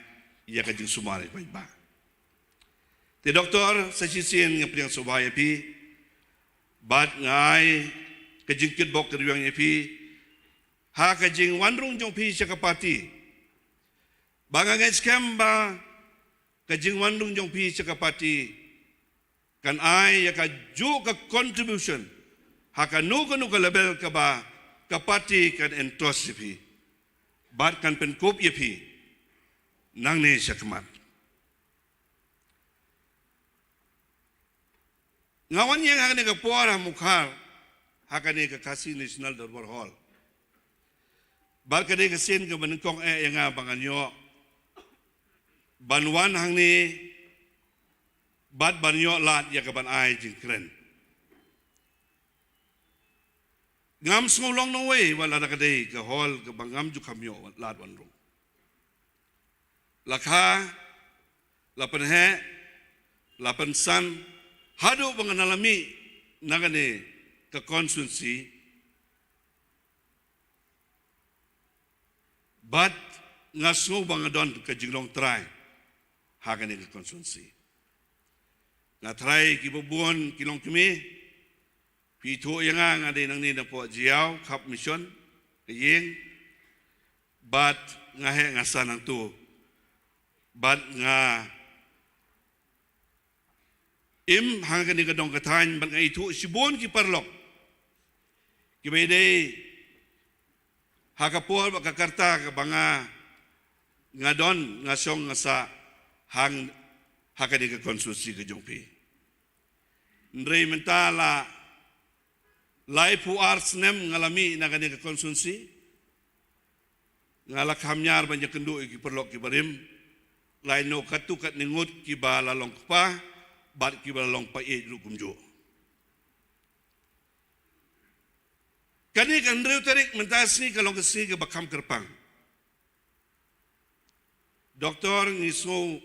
ya kajing sumari ba te doktor sa sisin nga priang subaya pi bat ngai kajing kitbok riwang ipi haka jing wanrung jong pi siya kapati Bangangan scam ba kajing wandung jong pi cakapati kan ai ya ka ju ka contribution haka nu ka label ka ba kapati kan entrosipi bat kan penkop yepi nang ne sakmat ngawan yang haka ne ka pora mukhar haka ne ka kasi national darbar hall bat ka ne ka sen ka banengkong yang banganyo banwan hang ni bat banyo lat ya kaban ai jing kren ngam smolong no way wala na kadai ka hall ka bangam ju kamyo lat wan ro lakha lapan he lapan san hadu banganalami nagane ka constituency but ngasngo bangadon ke jinglong try hagan ke konsumsi nga try kibubuan kilong kimi pito yang nga de nang ni na po jiao kap mission kayeng bat nga he nga sanang tu bat nga im hagan ni kadong katan bat nga itu sibon ki parlok kibede hakapol bakakarta ka banga nga don nga song nga sa hang hakani ka konstitusi ka jongpi ndrei mentala laifu arts nem ngalami na kani ka konstitusi ngalak hamnyar banyak kendu ki perlok ki barim lain no katukat ningut ki balalong pa bat ki balalong pa e kumjo kani kan ndrei tarik mentasni kalong kesni ke bakam kerpang Doktor ngiso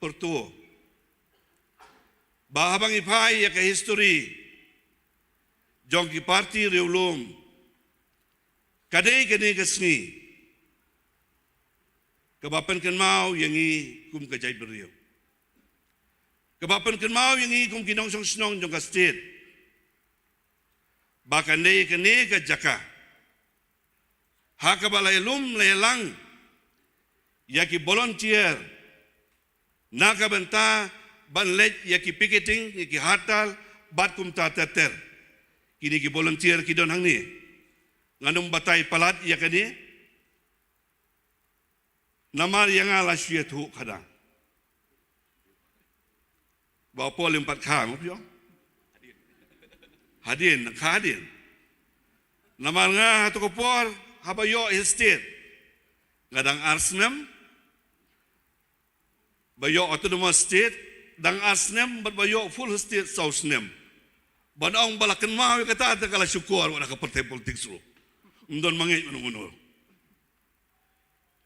pertuo bahabang ipai ya ke history jongki parti reulum kadai kesni kebapan kenmau yang i kum kajai beriu kebapan kenmau yang i kum kinong song snong jongka state bahkan dei kene ke jaka hakabalai lum lelang yaki volunteer naga benta ban lej yaki picketing yaki hatal bat kum ta teter kini ki volunteer ki don hangni nganum batai palat yakani namar yang ala syet hu kadang ba pol 4 khang pyo hadin khadin namar nga to ko por habayo estate ngadang arsnem bayo autonomous state dang asnem bayo full state sausnem banong balakan mau kata ada kala syukur wala ka partai politik suruh undon mangi menunggu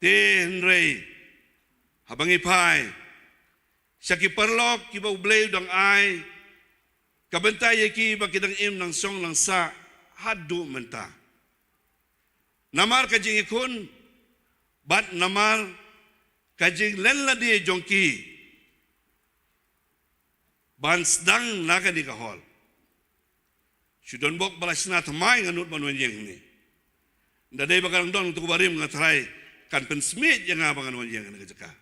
tenrei habangi pai syaki perlok ki bau blay dang ai kabentai ki bakidang im nang song nang sa hadu menta namar kajing ikun bat namar kajing lenla di jongki ban sedang naga di kahol sudon bok balasna thamai nganut banwan yang ni ndadai bakarang don untuk barim ngatrai kan pensmit yang abangan wan yang ngajaka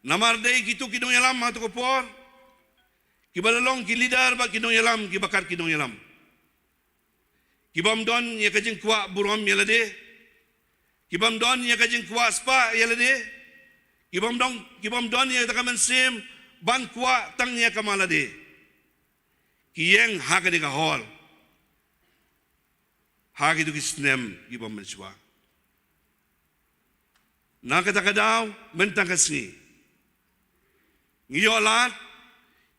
namar dei kitu kidong yalam ma to por kibalalong ki leader ba kidong yalam ki bakar kidong yalam kibam don ya kajing kwa burom yalade kibam don ya kajing kwa spa yalade Kibam don ya takaman sim ban kwa tang ya kamalade kiyeng haka di kahol haki du kisnem kibam menswa nakatakadaw mentang kasni ngiyolat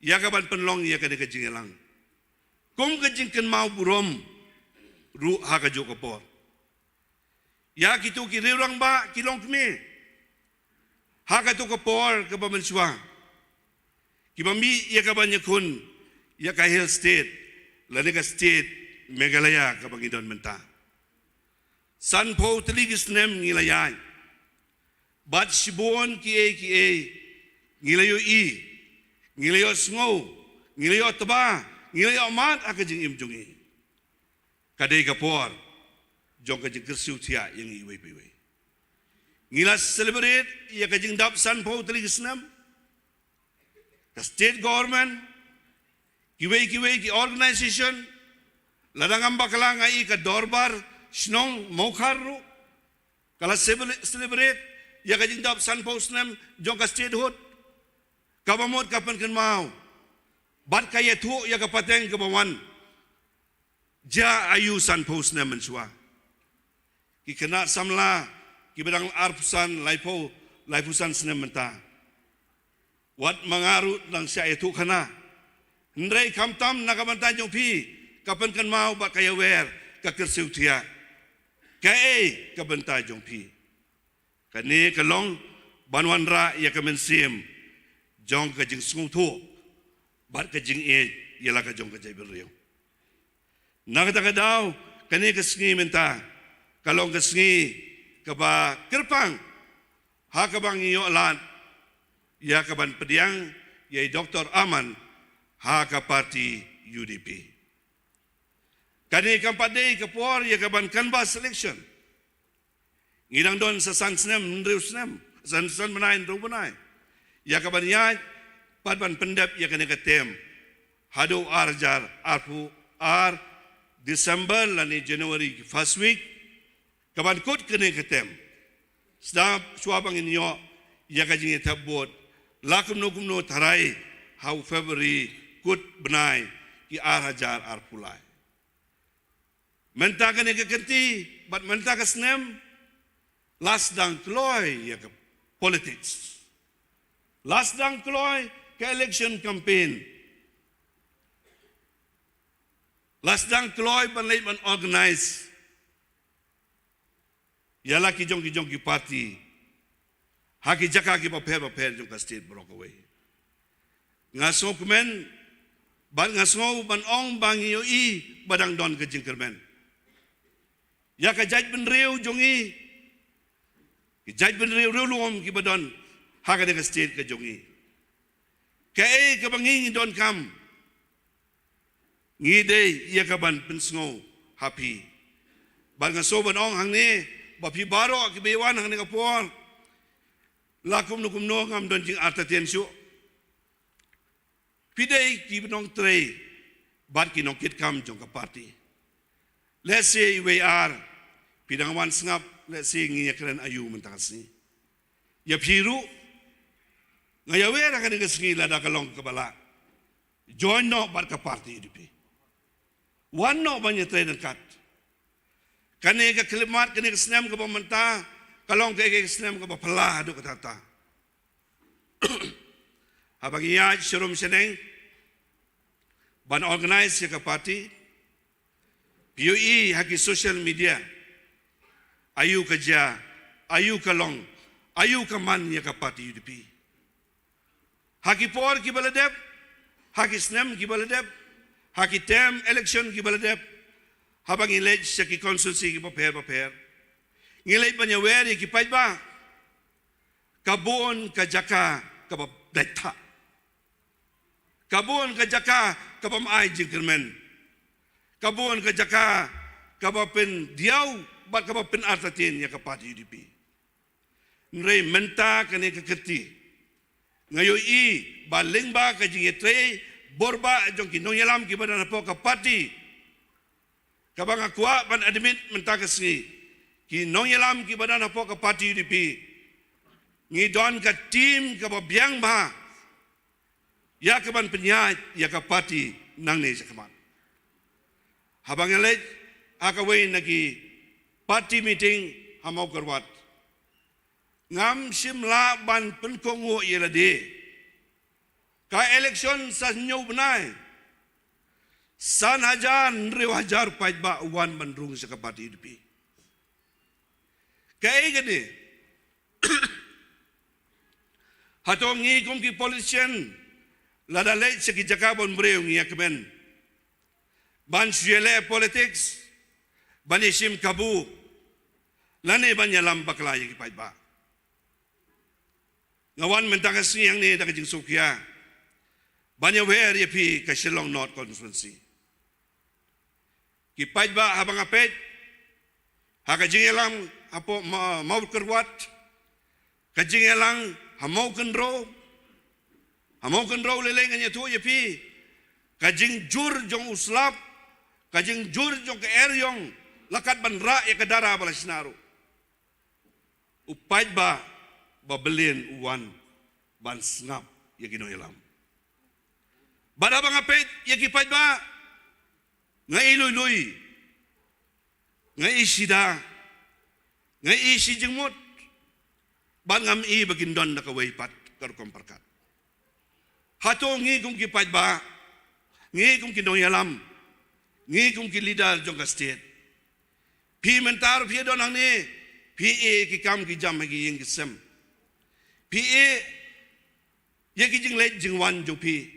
ya kaban penlong ya kade kajing elang kung kajing ken mau burom ru haka jo kapor ya kitu kirirang ba kilong kmi haka tu kapor ke pemensua kibami ya kabanya kun ya ka hill state lani ka state Meghalaya ka bangidon menta sanpo teligis nem ngilayay bat sibon ki ngilayo ngilayo sngo ngilayo taba ngilayo mat akajing imjungi kadai kapor jong kajing kersiu tia yang iwe ngilas celebrate ya kajing dap sanpo teligis nem the state government kiwei ki organization ladang bakala ngai ka dorbar snong mokharu kala celebrate ya kajing dap sanpo nem jong ka statehood kabamot kapan kan mau bat kaya tu ya kapateng kabawan ja ayu sanpo nem mensua ki kena samla kibadang arpusan laipusan senementa wat mangarut nang sia itu kana ndrei kamtam nakabantan jong pi kapan kan mau ba kaya wer ka kersiu tia kai kabanta jong pi kani kalong banwan ra ya kamensim jong ka jing sungu tu bat ka jing yala ka jong ka jai beriu nakata daw kani ka sngi menta kalong ka sngi kaba kerpang hakabang iyo alat ya kaban pediang yai Dr. Aman haka parti UDP. Kani kampadei kapor ya kaban canvas selection. Ngidang don sa sansnem nriusnem san benai benai. Ya kaban ya padban pendap ya kene ketem. Hadu arjar arpu ar December lani January first week kaban kut kene ketem. Sedap suabang inyo ya kajing tabot lakum no tarai how February kut benai ki arjar arpulai. Menta kene kekenti but menta kesnem last dang kloy ya ke politics. Last dang kloy ke election campaign. Last dang kloy ban late ban organize. Yala ki jong ki party. Haki jaka ki paper jong ka state Brockway. Ngaso kemen ban ngaso ban ong bang iyo i badang don ke jingkermen. Ya ka jaj ben riu jongi. Ki jaj ben riu luom ki badon haka de ka state ke jongi. Ka e ka bangi don kam. Ngi de ya ka ban pensngo happy. Ban ngaso ban ong hang ni bapi baro ki bewan hang ni ka por. Lakum nukum no ngam don jing arta tensu. Pidei ki benong trei bat ki nong kit kam jong ka party. Let's say we are pidang wan sngap let's say ngi kren ayu mentasi. Ya piru ngayawe ra kan ngi lada kalong ka bala. Join no bat ka party UDP. Wan no banya trei dan kat. Kane ka klimat kane ka snem ka pamanta kalong ka snem ka pala do ka tata. Habang iya serum seneng ban organize ka party PUE haki social media ayu kerja ayu kalong ayu kaman ya ka party UDP haki por ki baladep haki snem ki baladep haki tem election ki baladep habang ilej sa ki consultancy ki paper ngilej banyawer ki paiba kabon ka jaka ka data kabon ka jaka kabam ay jingkermen kabon ka jaka kabapen diaw bat kabapen artatin ya kapat UDP nrei menta kane kaketi ngayo i baling ba ka jingetre borba jong kinong yalam ki badan po kapati kabang akwa ban admit menta kasni kinong yalam ki badan po kapati UDP ngi don ka team kababyang ba ya kaban penyat ya kapati nang ne sakaman habang elej akaway nagi party meeting hamau karwat ngam simla ban penkongo yelade ka election sa nyaw benay san hajan riw hajar pait ba uwan bandrung sa kapati UDP kay gani hatong ngi kum ki politician lada late sa kijakabon breu ngi yakmen ban syele politics ban isim kabu lane ban yalam bakla yaki pait ba ngawan mentakas yang ni dakajing sukya ban yawer yapi ka Shillong North Constituency ki pait ba habang apet hakajing yalam apo mau kerwat kajing yalang hamau kenro leleng nya tu yapi kajing jur jong uslap kajing jur jong ke eryong lakat ban ra ya kadara bala sinaru upait ba babelin uwan ban snap ya gino ilam bada bang apet ya kipait ba nga iluy nga isida nga isi jengmot ban ngam i bagindon nakaway pat karukom parkat hato ngi kung kipait ba ngi kung kinong yalam ngi kung kilidar jong ka state pi mentar pi don hang ni pi ki kam ki jam gi yeng kisem pi ye ki jing le jing wan jo pi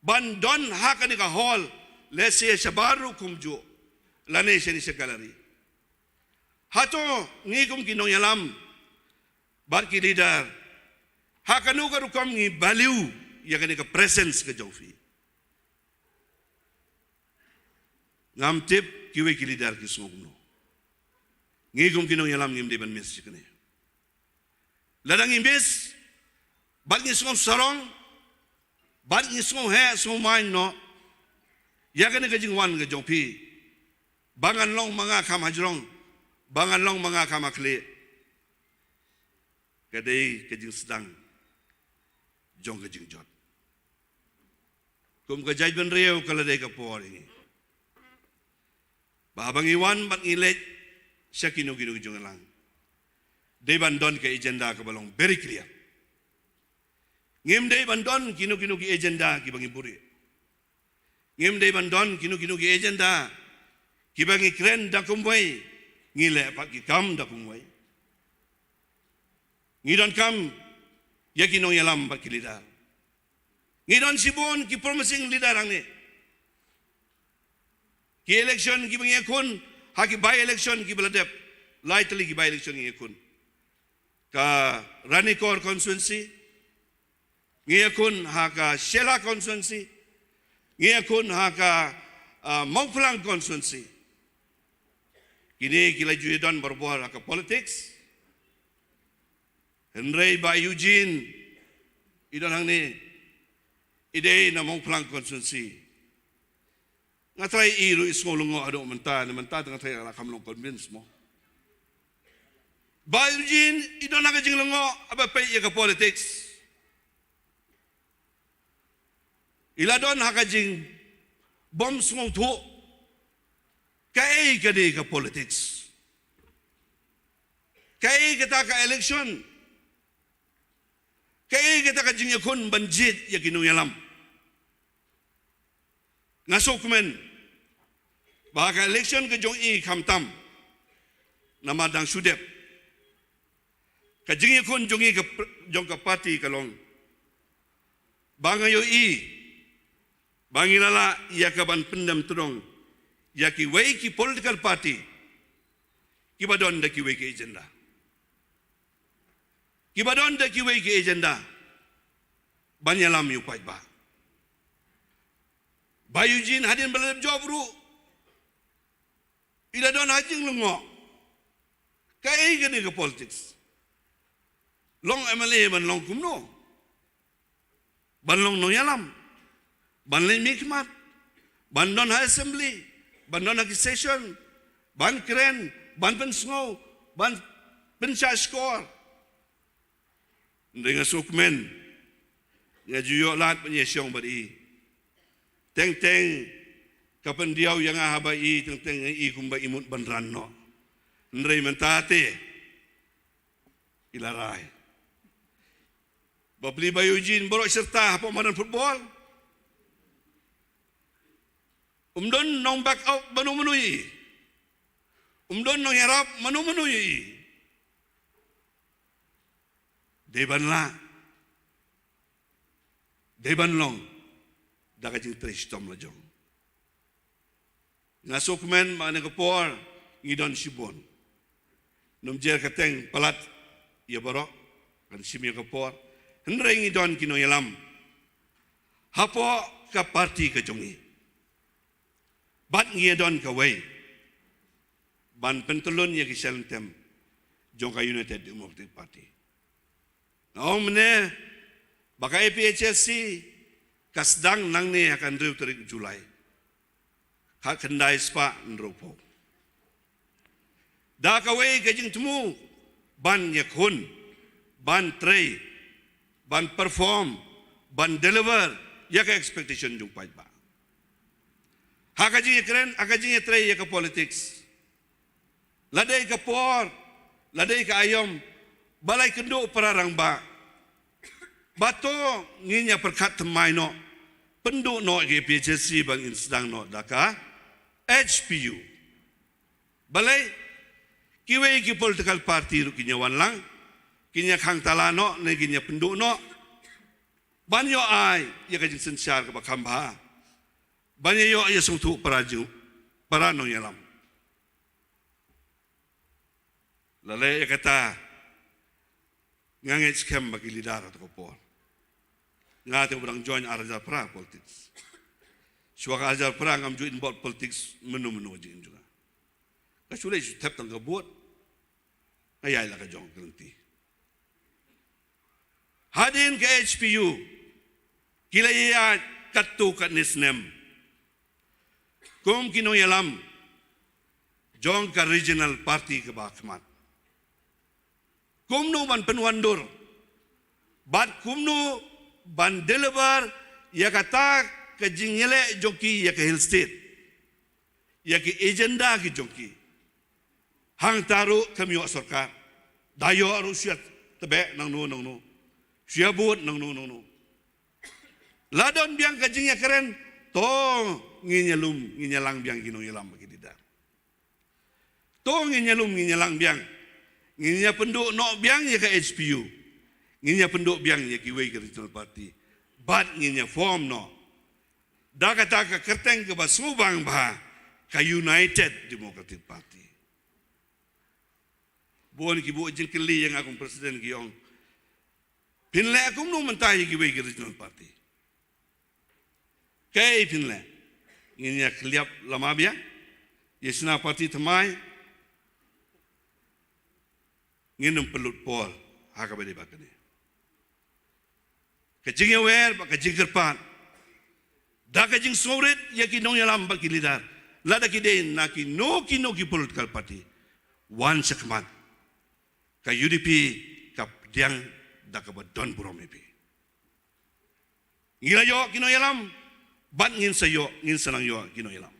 ban don hakani ka hall le se shabaru kumjo lane se ni se gallery hato ngi kung kinong yalam bat ki leader hakanu ka rukam ngi value ya kani ka presence ka jongfi ngam tip kiwe ki leader ki sungno ngi gum kinong yalam ngim de ban mes kene ladang imbes bat ngi sung sarong bat ngi sung he sung main no ya kani ka jingwan ka jongfi bangan long mga kam hajrong bangan long mga kam akle kadai ka jing sedang jong ka jing jot kum ka jai ben reu kala dai ka por ini babang iwan bat ngilet syakino gino jong lang dei bandon ke agenda ka balong very clear ngim dei bandon kino ki agenda ki bangi buri ngim dei bandon kino ki agenda ki bangi kren da kumwai ngile pat ki kam da kumwai ngidon kam yakino yalam pat ki leader ngidon sibon ki promising leader ang ni ki election ki bangi kun haki by election ki beladep lightly ki by election ngi kun ka Ranikor constituency ngi kun haka Shela constituency ngi kun haka Mongplang constituency kini kila juidan berbual haka politics Henry ba Eugene idon hang ni ide na Mongplang constituency ngatrai iru isngolungo ado menta tengah trai ala kamlong convince mo ba Eugene idon na kajing longo aba pe ya ka politics ila don hakajing bom sngong thu kai ka politics kai kita ka election kai kita ka jing yakun banjit ya kinung yalam ngasok men baka election ke jong i kamtam nama dang sudep ka jing yakun jong i ka jong ka party kalong bangayo i bangilala ya ka ban pendam tudong ya ki wei ki political party ki badon da ki wei ki agenda ki badon da ki wei ki agenda banyalam yu pai ba Bayujin hadin belum jawab ru ila don hajing lungo kai gani ke politics long MLA ban long kumno ban long no yalam ban le mikmat ban don assembly ban don session ban kren ban pen snow ban pen score dengan sukmen ya juyo lat penyesyong bari teng kapan diau yang ahabai teng i kumba imut banran no ndrei mentate ilarai babli bayujin borok serta apa madan football umdon nong back out manu-manui umdon nong yarap manu-manui deban long daga jing tristom la jong ngasok men mana kapor ngidon sibon nom jer kateng palat ya barok kan simi kapor hendreng ngidon kino yalam hapo ka parti ka jongi bat ngidon ka wei ban pentulun ya kisel tem jongka United Democratic Party naong mene baka APHSC kasdang nang ni akan riu tarik Julai hak kendai spa nropo da kawai kajing temu ban yakun ban tray ban perform ban deliver ya ka expectation jung pai ba hakajing keren hakajing tray ya ka politics ladai ka por ladai ka ayom balai kendo pararang ba bato nginya perkat temai no penduk no ke PHC bang sedang no daka HPU balai kiwe ki political party ru kinya wan lang kinya khang talano ne kinya penduk no banyo ai ya ka jing sensyar ka bakamba banyo ya sungtu paraju parano yalam lalai ya kata nganget scam bagi lidar atau kopor. Ngate berang join arja perang politik. Suaka arja perang am join bot politik menu-menu jin juga. Kecuali tap tang kebut. Ayai lah kejong kerenti. Hadin ke HPU. Kila iya katu kat nisnem. Kum kino yalam. Jong ka regional party ke Bakmat. Kumno ban penwandur. Bat kumno ban deliver ya kata ke jingle joki ya ke Hill State. Ya ke agenda ki joki. Hang taru kami wak sarkar. Dayo aru siat tebe nang no. Siabut nang no. Ladon biang kajingnya keren. Tong nginyalang biang kino yalam bagi tidak. Tong nginyalang biang. Nginya penduk nok biang ya ke HPU. Nginya penduk biang ya kiwai ke regional party. Bat nginya form no. Dah kata ke kerteng ke basubang bah. Ka United Democratic Party. Bukan kibu jengkeli yang akong presiden kiyong. Pinle akong no mentai kiwai ke regional party. Kaya pinle. Nginya keliap lama biang. Yesna party temai. Nginum pelut pol haka bade bakane. Kajing wer ba kajing kerpan. Da kajing soret ya ki nong yalam ba ki lidar. Lada ki den na ki no ki political party. One sekmat. Ka UDP ka diang da ka don burom epi. Ngira yo ki no yalam bat ngin sayo ngin sanang yo ki no yalam.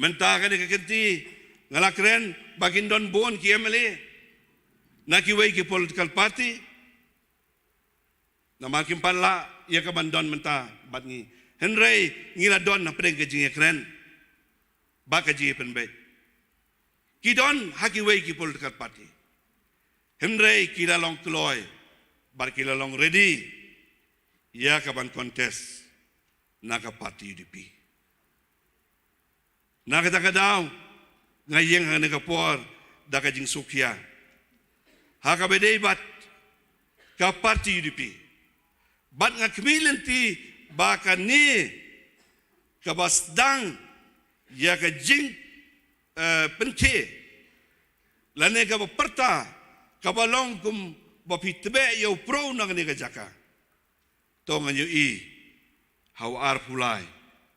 Menta ka de ka kenti ngalakren bagin don bon ki MLA. Nakiway ki political party na makin pala ia ka bandon menta bat ngi Henry ngila don na preng ka jinge kren ba ka jinge penbe ki don hakiway ki political party Henry kila long kloy bar kila long ready ia ka ban contest na ka party UDP na ka daw ngayeng ha ka por da ka jing sukya haka bedai bat ka parti UDP. Bat nga kemilanti baka ni ka basdang ya ka jing penke. Lane ka perta ka balong kum bapitbe yo pro na ni ka jaka. Tongan yo i how ar pulai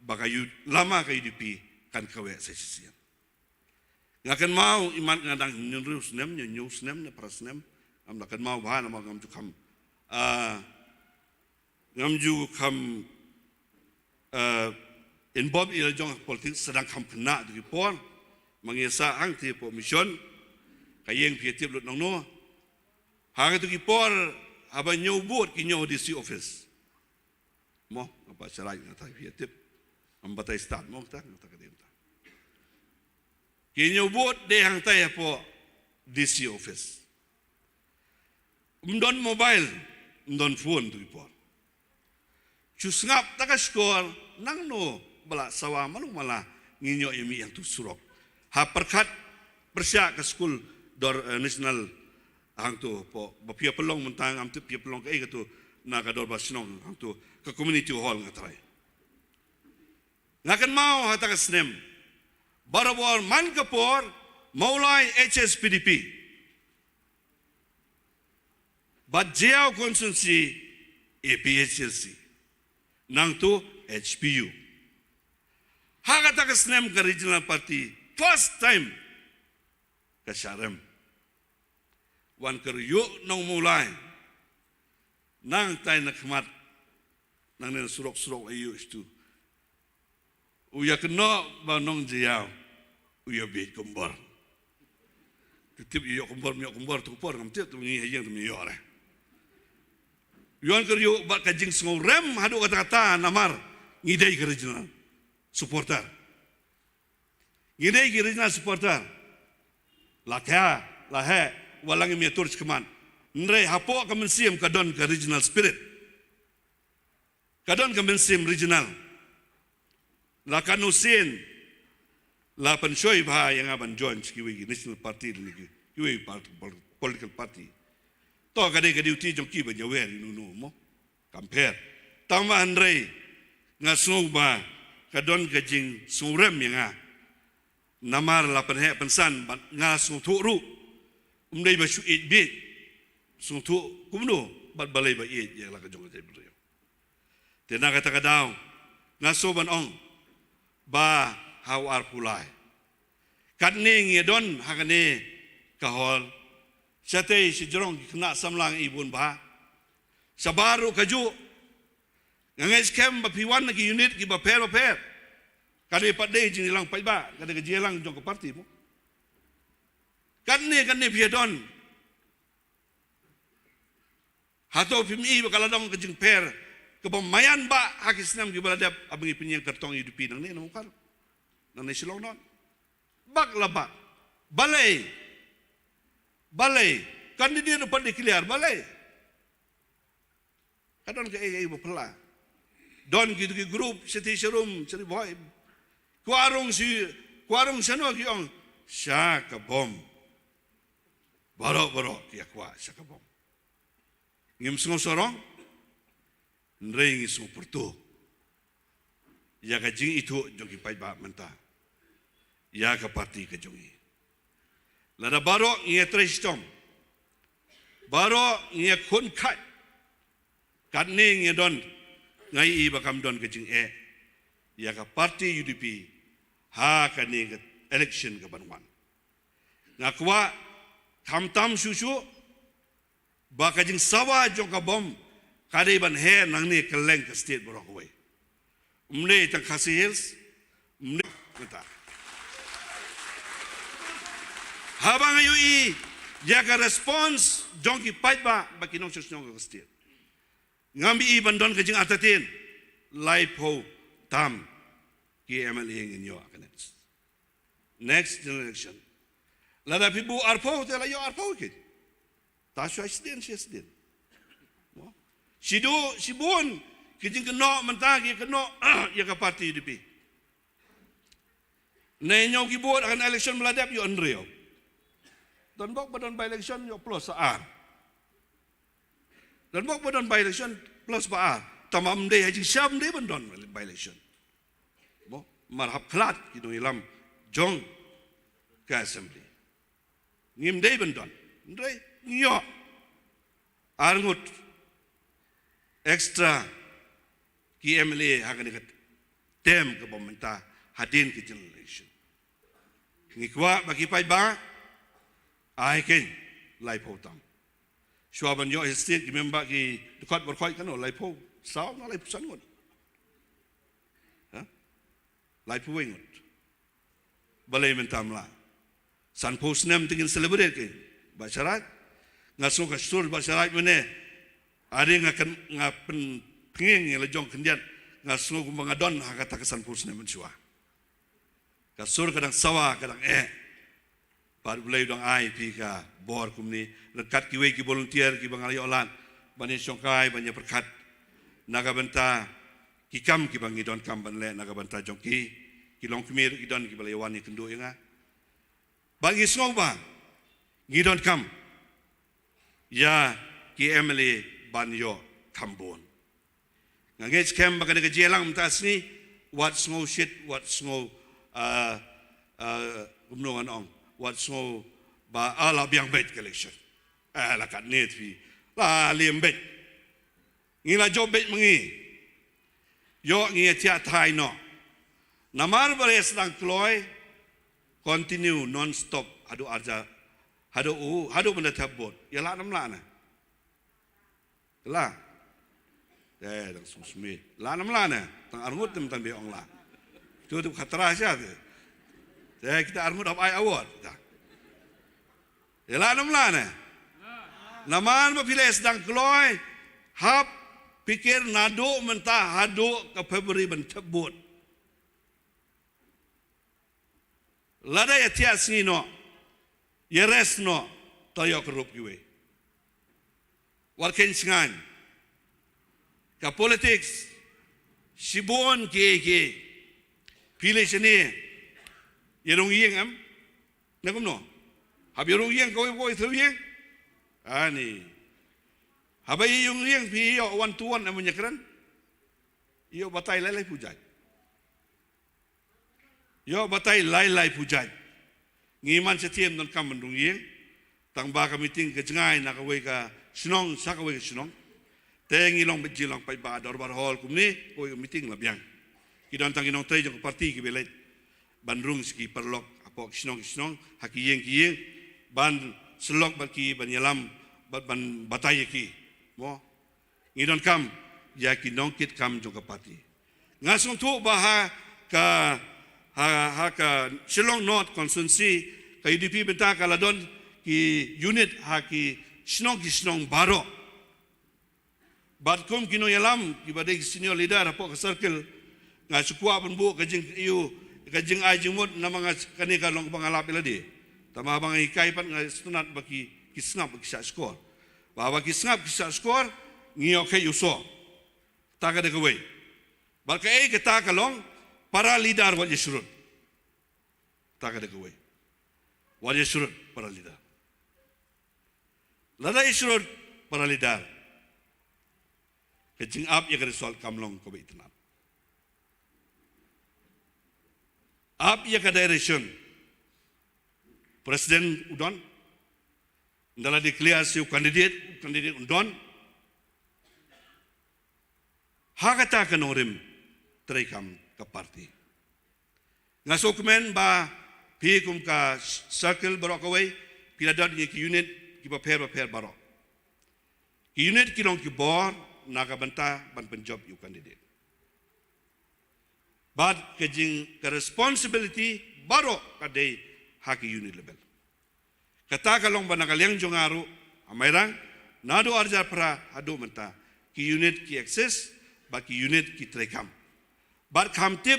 baka lama ka UDP kan kawe sa sisian. Ngakan mau iman ngadang nyurus nem nyus nem ne pras nem am nakan mau bahan am ngam ju kam involved in jong politik sedang kam kena di pon mangesa ang ti po mission kayeng pietip lut nang no hang tu ki por aba nyobot ki nyo DC office mo apa sarai na ta pietip am batai start mo ta ka dem ta kinyobot de hang tay po DC office. Mdon mobile, mdon phone tu po. Chusngap taka skor nang no bala sawa malung mala nginyo yemi yang tu surok. Ha perkat persya ke school dor national hang tu po bapia pelong mentang am tu pia pelong ke tu na ka dor basinong hang tu ke community hall ngatrai. Ngakan mau hata ka snem. Barawal man kapor maulai HSPDP. Badjiao konsensi APHLC. Nang tu HPU. Hakata ka snem ka regional party first time ka Sharem. Wan keryo nang mulai. Nang tay nakmat nang nen surok-surok ayo itu. Uya kena banong jiao. Uya bit kumbar. Titip iyo kumbar tu kupar ngam tiap tu ngi hayang tu iyo re. Yuan keryo bat kajing sengau rem hadu kata-kata namar ngidai ke regional supporter. Ngidai ke regional supporter. Lahe walang imiatur cikeman. Nre hapo ka mensim kadon ke regional spirit. Kadon ke mensim regional. La kanusin la pensoi bah yang aban join kiwi national party ni kiwi political party to ka de ka duty jong ki ba nyawer nu mo compare tama andre nga sung ba ka don ka jing surem yang namar la penhe pensan nga sung thu ru umdai ba shu it bit sung thu kumno bat balai ba it yang la ka jong ka brio tena kata ka daw nga so ban ong ba how are pulai kat ne nge don hakane ka hol sate si jorong kena samlang ibun ba sabaru kaju ngai scam ba piwan ki unit ki ba per kade padai jing lang pai ba kade ke jelang jong ke parti mo kan ne piadon hato pimi ba kala dong ke jing per ke pemayan ba hakisnam ki baladap abangi pinyang kartong hidupi nang ne nang kar nang ne silong non bak laba balai kan dia dapat declare balai kadon ke ibu pela don gitu ke grup seti serum seri boy kuarung sano ki ong syaka bom baro ki akwa syaka bom ngim sung sorong nreng sung porto ya ka jing itu jogi pai ba menta ya ka parti ka jongi lada baro nge trestom baro nge khun khat kat ne nge don ngai I bakam don ke jing ya ka parti UDP ha ka ne election ka banwan ngakwa tam susu ba ka jing sawa jong ka bom kade ban he nang ne keleng ka state borok we umne tang khasils umne kata habang ayu I ya ka response jong ki pait ba kinong susnyong ka state ngambi I bandon ka jing atatin life ho tam ki MLA in your next election lada pibu arpo tela yo arpo kit tasyo isden sibun kijing keno mentagi keno ya ka parti UDP nenyo ki buat akan election meladap yo andreo don bok badon by election yo plus ar don bok badon by election plus ba ar tamam de haji syam de bandon by election mo marhab klat kido ilam jong ka assembly ngim de bandon ndre nyo arngut extra ki MLA hakani kat tem ke pemerintah hadin ke election ngikwa bagi pai ba ai ken lai po tam swaban yo state ki member ki dekat berkhoi kan lai po sao na lai pusan ngot ha lai po wengot balai mentam la san po snem tingin celebrate ke basyarat ngaso ka sur basyarat mene ada ngakan ngapen penging lejong kendian ngaso kumangadon hakata kesan po snem mensua kasur kadang sawa kadang par bulai dong ai pi ka bor kumni lekat ki we ki volunteer ki bangal yolan bani songkai banyak perkat naga benta ki kam ki bangi don kam ban le naga benta jongki ki long kmir ki don ki balai wani kendu inga bagi song ba ngidon kam ya ki MLA ban yo kambon ngange scam baga de jelang mtasni what snow shit what snow gumnongan ong what snow ba ala biang bet collection la kat net fi la liem bet ngila job bet mengi yo ngi tia thai no namar bare sedang kloy continue non stop adu arja hadu benda tabot ya la nam la na la dang susmi la nam la na tang arngut tem tan be ong la tu khatra sya tu kita arngut of I award ya la nam la na naman mapile sedang kloy hap pikir nado mentah hadu ke Februari ben tabot lada ya tias ni no ya res no toyo kerup giwe walken singan ka politics sibon ke pilih sini yerong yeng am nakum no hab yerong yeng ko itu yeng ani Habai yung liang pi yo one to one namanya keren. Yo batai lai pujai. Yo batai lai pujai. Ngiman setiap non kam mendung yang. Tang ba ka meeting ke jengai nak away ka senong sak away ka senong. Tengi long bejilong pai ba dorbar hall kumni away ka meeting labiang. Kidon tang inong tei jong parti ki belai. Bandrung ski perlok apok senong haki yang ban selok baki ban yalam ban batai ki. Mo ngidon kam ya ki nongkit kam jong ka parti. Ngasong tu bah ka Shillong North Constituency ka UDP benta kaladon ki unit ki senong baro. Bat kum kino yalam ki badai senior leader apok ka circle nga sukwa pun bu kajing iu kajing ai jingmut namang kani ka long pangalap iladi. Tama bang ikai pat nga stunat baki kisngap baki sa skor. Bawa kisngap kisa skor ngiyo kay uso. Taka de kaway. Baka ay kita kalong para leader wal yashrut. Taka de kaway. Wal yashrut para leader. Lada yashrut para leader. Kajing up ya result kamlong ko itnap. Up ya ka direction. Presiden udon dalam declare si kandidat undon hakata kanorim terekam ke parti ngasokmen ba pi kum ka circle barok away piladot ki unit ki paper barok ki unit ki long ki bor naga banta ban penjob yu kandidat bad kejing ke responsibility barok kadai haki unit level kata kalong banakaliang jongaru amairang nado arja pra ado menta ki unit ki access ba ki unit ki trekam bar khamtip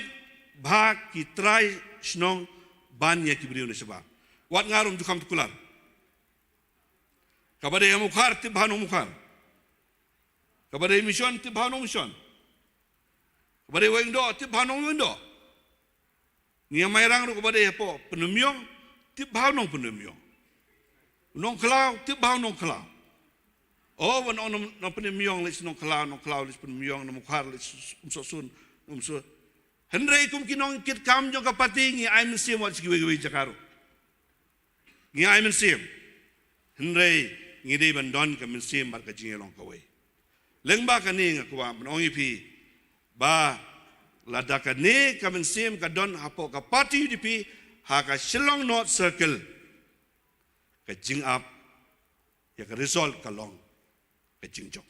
ba ki try snong ban ya ki briu ne seba wat ngarum tu kam tukular kabade mukhar tip bhanu mukhar kabade mission tip bhanu mission kabade wengdo tip bhanu wengdo ni amairang ru kabade po penumyong tip bhanu penumyong nong kelau tip bau nong kelau. Oh, wan on nong penemiong lis nong kelau lis penemiong nong mukhar lis umsosun umso. Henry kum kinong kit kam jong kapati ngi ai mensim wat siwe Jakarta. Ngi ai mensim. Henry ngi dei bandon ka mensim bar ka jingelong kawe. Lengba kani ngakwa menongi pi ba ladaka ne ka mensim ka don hapo ka parti UDP ha ka Shillong North Circle. Kajing up ya ka result kalong kajing jok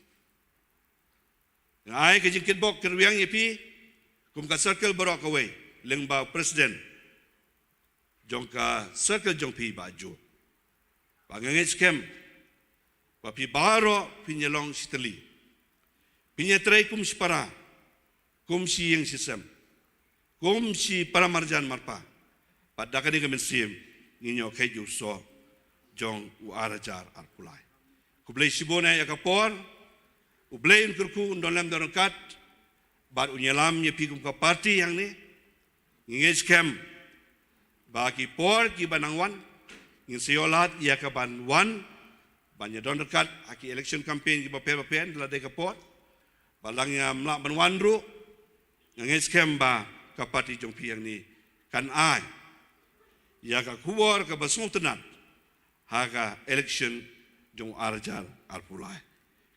ngai kajing kitbok kerwiang yepi kum ka circle barok away lengba president jong ka circle jong pi baju bangange scam papi baro pinyelong siteli pinyetrai kum sipara kum si yang sisem kum si para marjan marpa padakani kemensim ninyo keju so jong uarajar arpulai. Kublai sibona ya kapor, ublai unkurku undolem darokat, bar unyalam ye pigum ka parti yang ni, ngej kem, bagi por ki banangwan, ngin seyolat ya ka banwan, banya darokat aki election campaign ki bapen dalam deka por, balang ya mlak banwan ru, ngej kem ba ka parti jong pi yang ni kan ai, ya ka kubor ka basung tenat. Haga election jong arjar arpulai.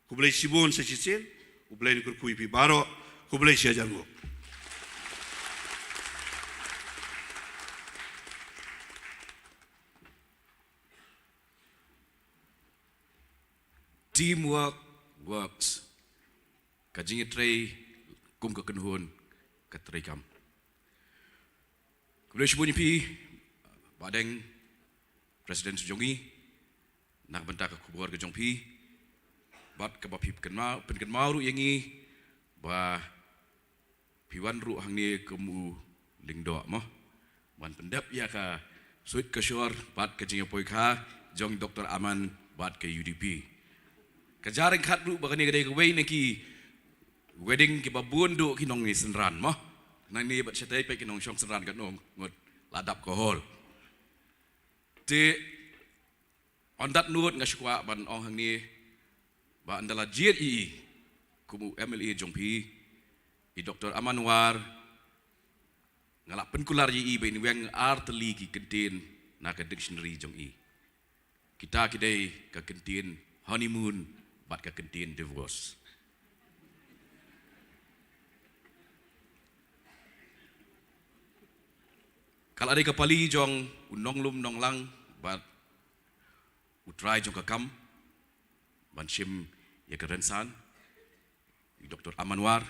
Kublai sibon sechisin, kublai nikur kui pi baro, kublai siajango. Teamwork works. Kajing tray kum ka kenhun ka tray kam. Kublai sibon pi badeng Presiden Sujongi nak bentak ke kubur ke Jongpi bat ke bapip kenma penkenma ru yangi ba piwan ru hangni kemu lingdo mo ban pendap ya ka suit ke syur bat ke jingapoi kha jong Dr. Aman bat ke UDP kejaring khat ru bagani kedai ke wei neki wedding ki babun du kinong ni senran mo nang ni bat setai pe kinong syong senran kat nong ngot ladap kohol on that note nga syukwa ban ong hang ni ba andala JRE kumu MLA jongpi i Dr. Amanwar ngalak penkular yi ba weng arteli ki kentin na ka dictionary jong i kita kidai ka kentin honeymoon bat ka kentin divorce kalau ada kapali jong unong lum nong lang bat utrai jong kakam ban shim ya kerensan Dr. Amanwar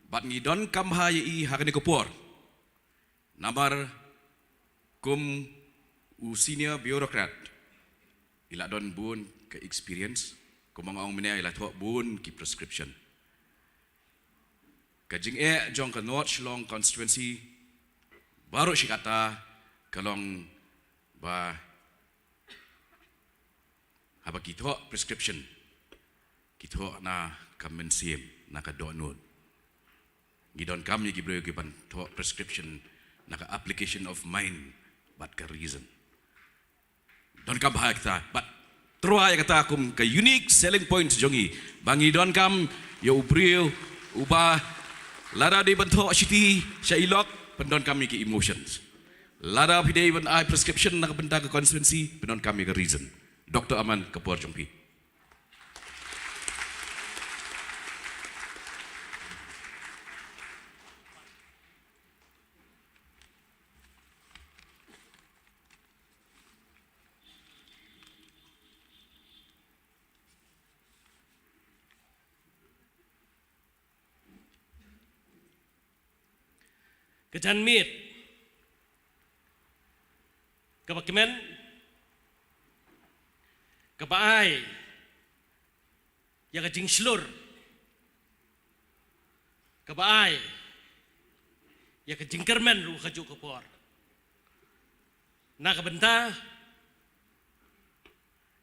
bat ngidon kam ha yi hakane kopor namar kum u senior bureaucrat ila don bun ke experience kumang ong mene ila thok bun ki prescription kajing jong ka North Shillong constituency baru si kata kalong ba haba kita prescription kita na kamensim na ka donut gidon kami gibreu giban to prescription na ka application of mind but ka reason don kam ha kita but trua ya kata akum ka unique selling point jongi bangi don kam yo ubreu uba lara di bentuk city syailok pendon kami ke emotions lara pidai ban ai prescription na ka benda ke constituency pendon kami ke reason Dr. Aman Kapur Jongpi. Kejan mit, kebakimen, kebaai, ya kejing slur, kebaai, ya kejing kermen ru kejuk kepor. Nak kebenta,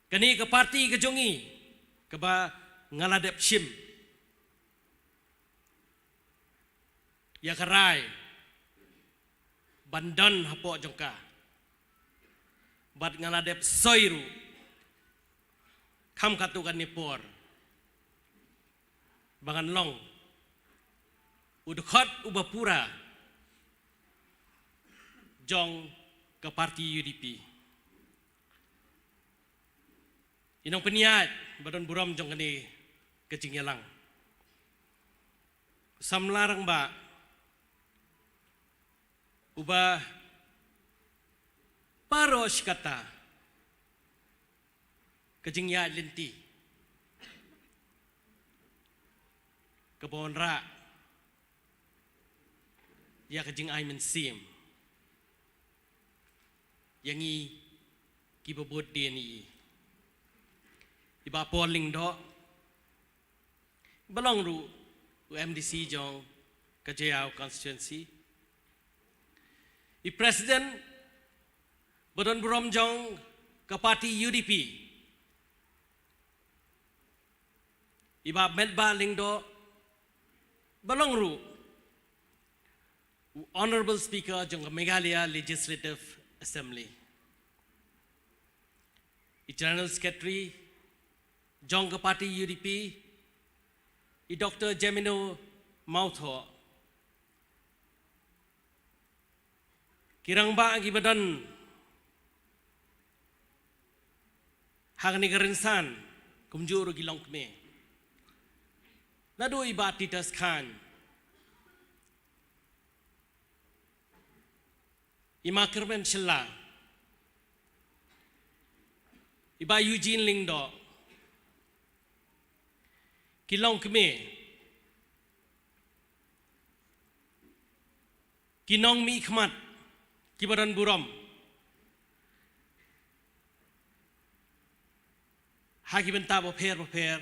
kini ke parti kejongi, keba ngaladep shim, ya kerai. Bandan hapok jongka bat ngaladep soiru kam katukan nipor bangan long udkhot ubapura jong ke parti UDP inong peniat badan buram jong kani kecingyalang samlarang ba ubah paros kata kejingya linti kebon ra ya kejing ai mensim yang i kibobot dia ni iba polling do belong ru UMDC jong kejayau constituency I Presiden Badan Buram Jong ke parti UDP Iba Medba Lingdo Balongru Honorable Speaker Jong Meghalaya Legislative Assembly I General Secretary Jong ke parti UDP I Dr. Jemino Mautho Kirang ba agi badan hang ni gerinsan kumjur gilong kme nadu iba titas khan ima kermen shella iba Eugene Lingdo kilong kme kinong mi khmat Kibaran Buram Hagi benta boper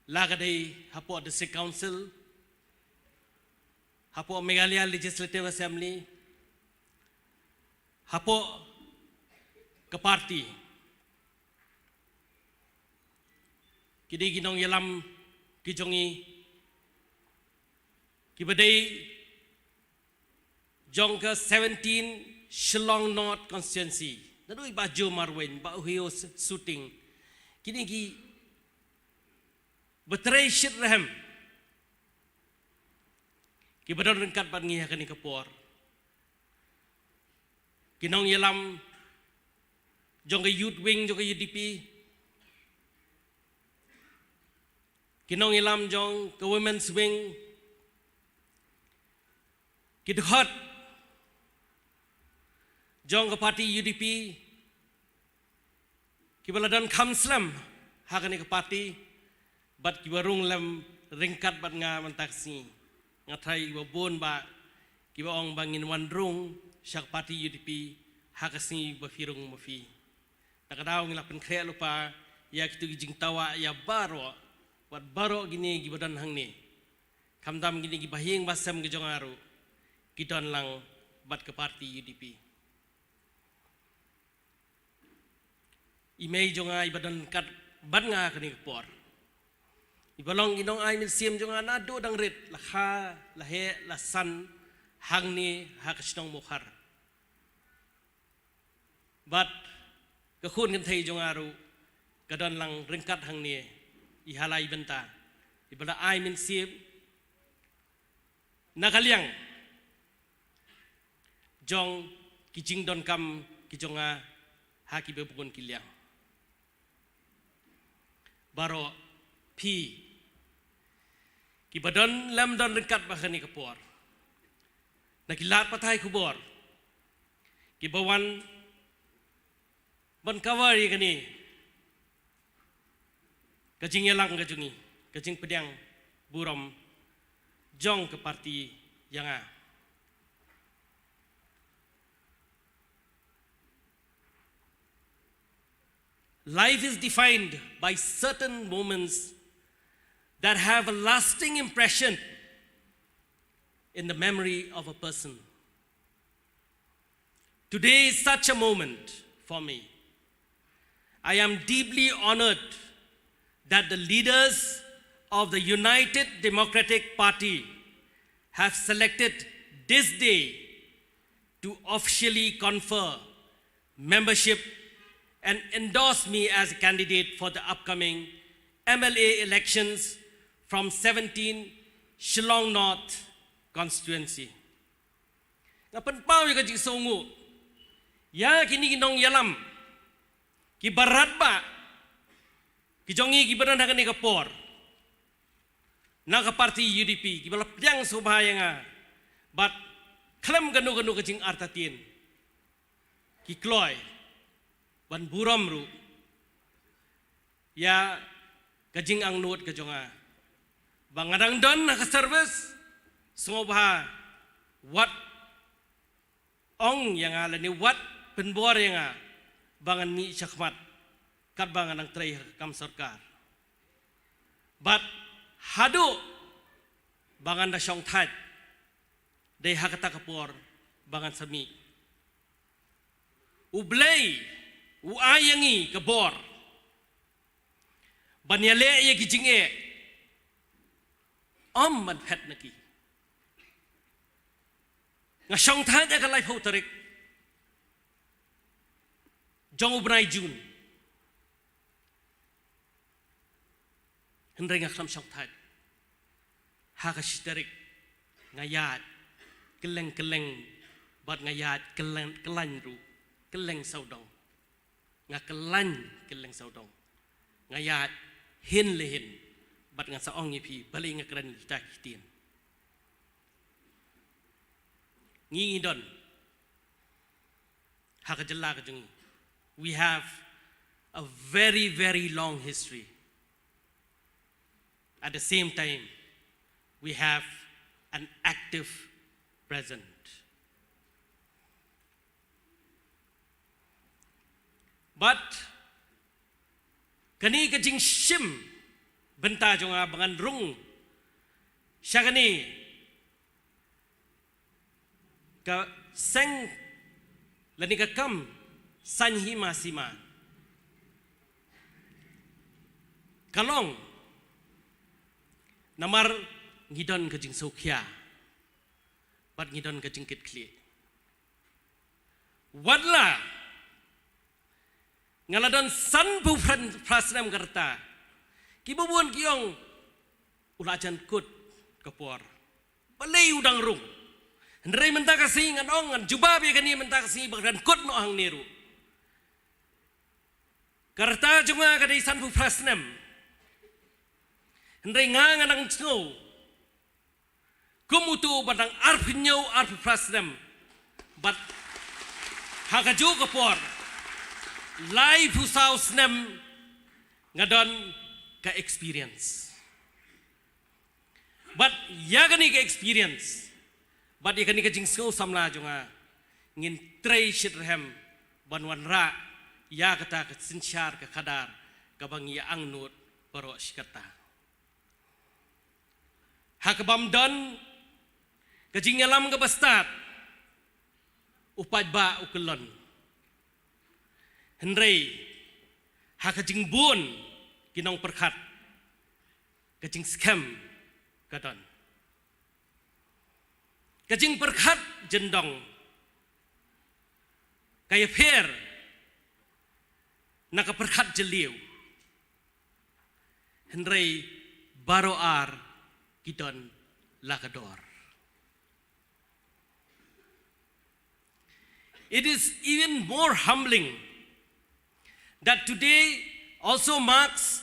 Lagadai Hapo District Council Hapo Meghalaya Legislative Assembly Hapo ke parti Kidi ginong yalam kijongi Kibadai Jongka 17 Shillong North constituency. Nadu iba Jo Marwin, ba uhio shooting. kini ki betray shit rahem ki badon rengkat bat ngi hakani kapor kinong yelam jong ke youth wing jong ke UDP kinong yelam jong ke women's wing kidhot jong ke parti UDP kibaladon kamslam hakani ke parti bat kibarung lam ringkat bat nga mantaksi ngathai babon ba kibaong bangin wandrung syak parti UDP hakasi bafirung mafi takadaw ngila penkrea lupa ya kitu gijing tawa ya baro wat baro gini gibadan hangni kamdam gini gibahing basam gejongaru kidon lang bat ke parti UDP imei jonga ibadan kat bat nga kani por ibalong inong ay mil sim jonga nado dang rit lakha lahe lasan hangni hakasnong mukhar bat kakhun kan thei jongaru kadon lang ringkat hangni ihalai benta ibala ay min sim nakaliang jong kijing don kam kijonga haki bebukun kiliang baro pi kibadon lam don ringkat bahani kapor nakilat patay kubor kibawan ban kawari kani kajing yelang kajungi kajing pedang buram jong ke parti yanga life is defined by certain moments that have a lasting impression in the memory of a person. Today is such a moment for me. I am deeply honored that the leaders of the United Democratic Party have selected this day to officially confer membership and endorse me as a candidate for the upcoming MLA elections from 17 Shillong North constituency. Ngapan pau ya kajik songu. Ya kini kinong yalam. Ki barat ba. Ki jongi ki badan hakani kapor. Na ka parti UDP ki balap yang subhaya nga. But klam ganu kajing artatin. Ki kloy ban buram ru. Ya kajing ang nuot kajonga. Bangadang don naka service sumobha wat ong yang ala ni wat penbor yang bangan mi syakmat kat bangan ang tray kam sarkar but hadu bangan da syong thai dei hakata kapor bangan sami ublay uayangi kabor banyale ye kijinge om man phet naki nga syong thai ka lai phau tarik jong ubnai jun hendrai nga khlam syong thai ha ka shitarik ngayat keleng bat ngayat kelan ru keleng saudong nga keleng saudong ngayat hin lehin bat nga saong ipi bali nga kran tak tin ngi don ha ka jalla ka jungi we have a very long history at the same time we have an active present but kani ka jing shim benta jonga bangan rung syagani ka seng lani ka kam sanhi masima kalong namar ngidon ka jing sokhya pat ngidon ka jing kit kli wadla ngaladon san pu prasnam karta kibubuan kiong ulajan kut kapor balay udang rung Hendrai mentaka sing ngan ong ngan jubab ya kani mentaka sing bagran kut no hang niru karta junga kadai san pu prasnam Hendrai ngang nang snow kumutu badang arpinyo arp prasnam but hakaju kapor live husau snem ngadon ka experience but yagani ka experience but yakani ka jingso samla junga ngin tray shitrhem banwan ra ya kata ka sinchar ka kadar ka bang ya angnut paro shikata hakabam don ka jingalam ka bastat upad ba ukulon Hendrai hakajing bun kinong perkat kajing scam kadon kajing perkat jendong kaya fair naka perkat jeliu Hendrai baroar kidon lakador. It is even more humbling that today also marks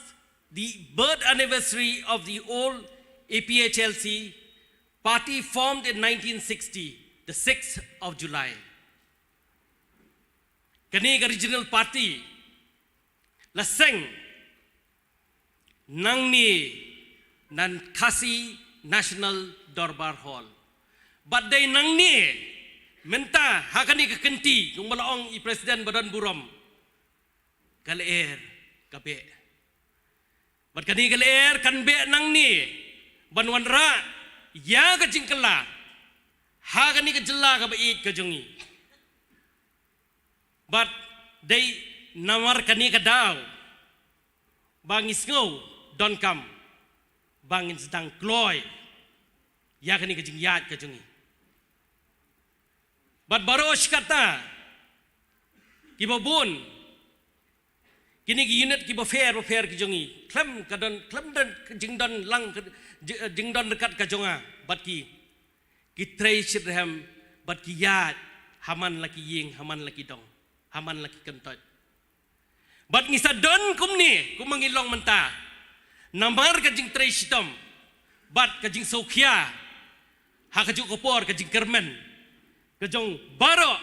the birth anniversary of the old APHLC party formed in 1960, the 6th of July. Kanig original party, laseng nangni nan Khasi National Darbar Hall. But they nangni menta hakani kekenti kung malaong i Presiden Badan Burom kaleer kabe bat kani kaleer kan be nang ni banwan ra ya ka jingkala hakani ka jella ka bait ka jongi but they namar kani ka daw bangis ngo don kam bangin sedang kloy ya kani ka jingyat ka jongi but baros kata kibabun kini unit kiba fair ki jongi klam dan jingdon lang jingdon dekat ka jonga but ki tray shirham but ki yat haman laki ying haman laki dong haman laki kentot but ngisa don kumni kumangilong menta namar ka jing tray shitom but ka jing sokhya ha ka juk kopor ka jing kermen kejong baro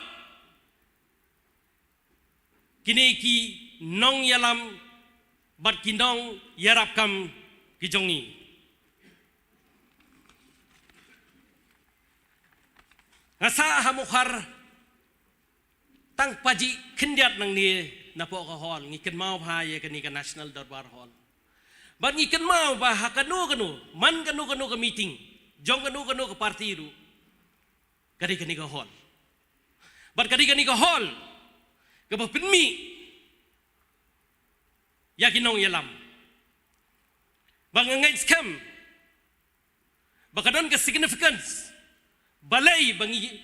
kini ki nong yalam bat kinong yarap kam kijongi ngasa hamukhar tang paji kindiat nang ni napo ka hall ngiken mau pha ye kani ka National Darbar Hall bat ngiken mau ba hakanu man kanu ka meeting jong kanu ka party ru kani ka hall but kani ka hall ka pinmi yakinong yalam bangangai scam bakadon ka significance balay bangi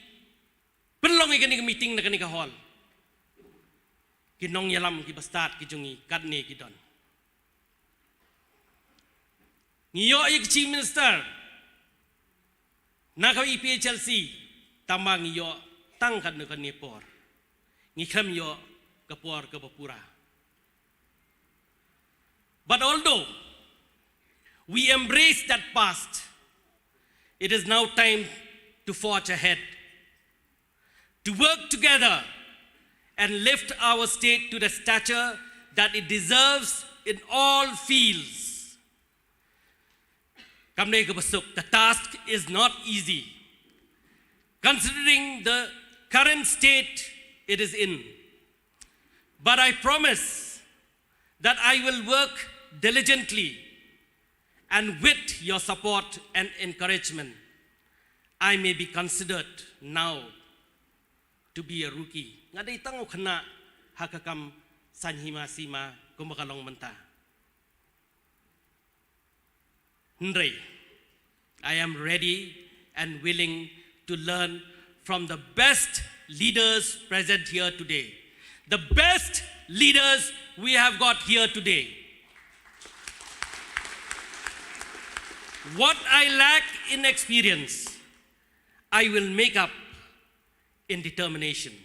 penlong kani ka meeting na kani ka hall kinong yalam ki bastat ki jungi kadne ki don ngiyo ik chief minister na ka EPHLC tamang yo tangkan ne kan nepor ngikham yo kapor ka bapura but although we embrace that past it is now time to forge ahead to work together and lift our state to the stature that it deserves in all fields kamne ka basuk the task is not easy considering the current state it is in. But I promise that I will work diligently and with your support and encouragement, I may be considered now to be a rookie. Ngaday tango kana hakakam sanhima sima kumakalong menta. Hendrai, I am ready and willing to learn from the best leaders present here today. The best leaders we have got here today. What I lack in experience, I will make up in determination,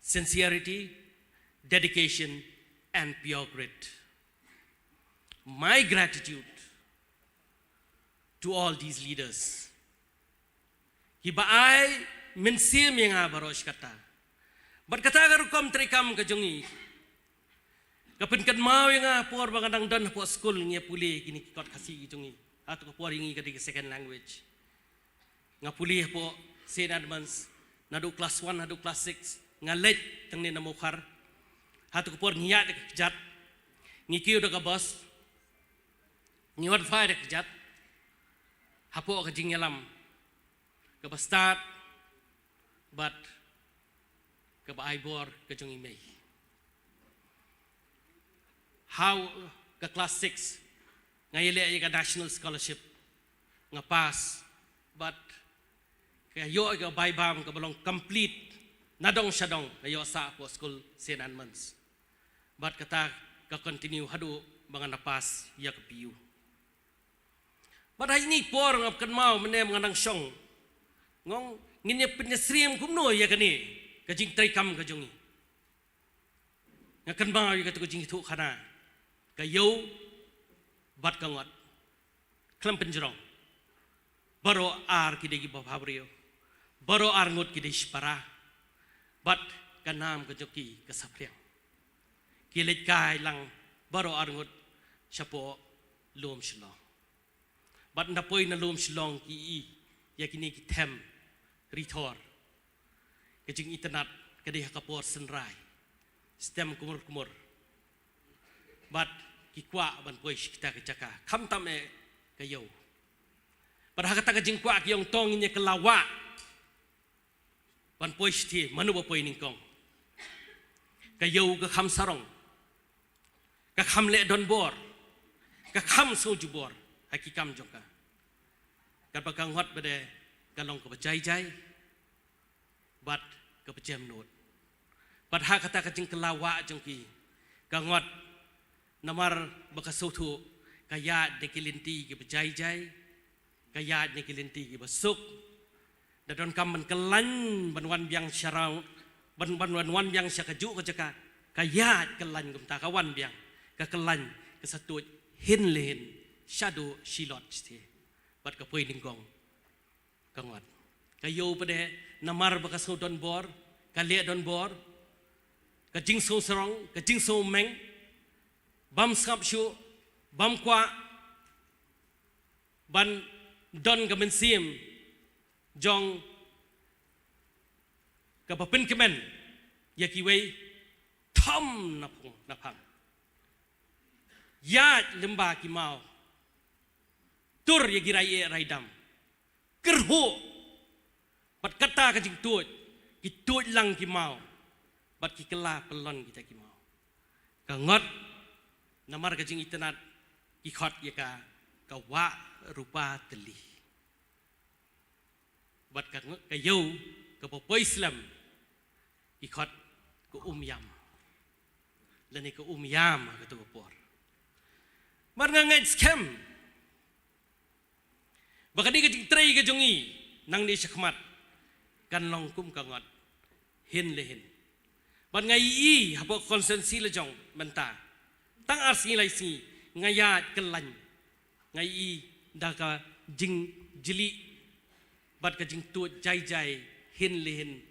sincerity, dedication, and pure grit. My gratitude to all these leaders. Hiba ay mensim yang abaros kata. Berkata garukom trikam kejongi. Kapinkan mau yang apor bangadang dan apor school ngia pulih kini kikot kasih kejongi. Atau apor ingi kadi second language. Ngapulih po St. Edmunds nadu class 1 nadu class 6 ngalet tang ni namukhar. Hatu kapor ngiya de kejat. Ngikiu de kabos. Ngiwat fire de kejat. Hapo kejing yalam. Kabastat but kabaibor kejong imay. How ka class 6 ngayele ay ka national scholarship nga pass but kayo ay ka baybam ka balong complete nadong syadong ngayo sa po school St. Edmunds. But kata ka continue hadu mga napas ya ka piu. But hay ni por nga kan mau menem nga nang syong ngong nginya pinyasrim kumno ya kani kajing trikam kajongi. Nga kan mau ya katu kajing itu kana kayo bat kangot klam penjerong baro ar kidegi babhabrio baro ar ngot kidesh para bat kanam kajoki kasapriang kilit kai lang baro ar ngot siapo lom shlong bat napoy na lom shlong ki yakini ki tem ritor kajing internet kadih kapor senrai stem kumur bat kikwa ban poish kita kecaka kam tame kayo pada kata kajing kwa kiyong tong inya kelawa ban poish ti manu ba poi ningkong kayo ka kham sarong ka kham le don bor ka kham soju bor hakikam jongka kan bakang hot bade kalong ka jai bat ka pecem not bat ha kata kajing kelawa jongki kangot namar bakasutu kaya dekilinti ki bejai kaya dekilinti ki basuk dadon kam kelan banwan biang syarau banwan biang syakaju kajaka kaya kelan gum takawan biang ka kelan kesatu hin lehen shadow shilot ste bat ka poi ningkong kangot kayo pade namar bakasutu don bor kale don bor ka jingso sarong ka jingso meng bam skap shu bam kwa ban don gamen sim jong ka papin kemen yakiwei thom napang ya lemba ki mau tur yagirai raidam kerho bat kata ka jing tuot ki tuot lang ki mau bat ki kela pelon kita ki mau kangot namar kajing internet ikot ya ka wa rupa teli bat ka kayo ka popo Islam ikot ko yam lani ko yam ka to por mar nga ngait scam baka di kajing tray ka jongi nang ni syakmat kan long kum kangot hin lehin bat ngai i hapo konsensi le jong menta tang arsi lai si ngayat kelan ngai i daka jing jili bat ka jing tu jai hin lehin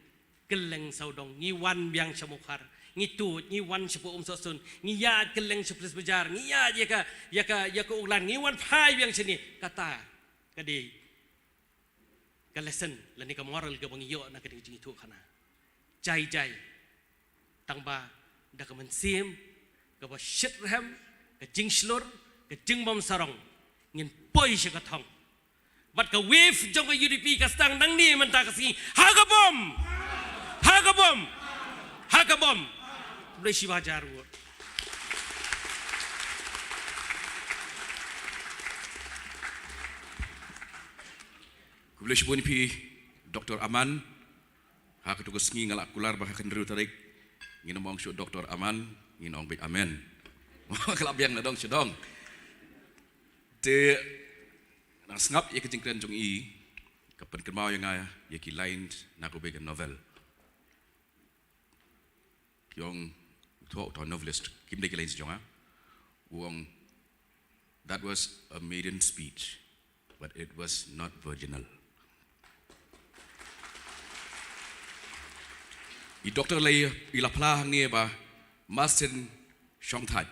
keleng saudong ngi wan biang samukhar ngi tu ngi wan sepo sosun ngi yat keleng sepres bejar ngi yat ya ka ulan ngi wan phai biang sini kata kadi ka lesson lani ka moral ka bang yo na kadi jing tu khana jai tangba daka mensim ka ba shit rem ka jing slur ka jing bom sarong ngin poi she ka thong bat ka wave jong ka UDP ka stang nang ni man ta ka si hagabom boleh siwa jaru Kublai shibun pi Dr. Aman ha ka tugas ngi ngalak kular bah kan tarik ngin mong syuk Dr. Aman ngin ong bit amen kelap yang na dong syudong te nang sngap ye kejing kren jong i kapan kemau yang ay ye ki line na ko begen novel kyong to novelist kim de ki lines jong a wong that was a maiden speech but it was not virginal. I Dr. Lay ila pla hang ni ba masin syong thai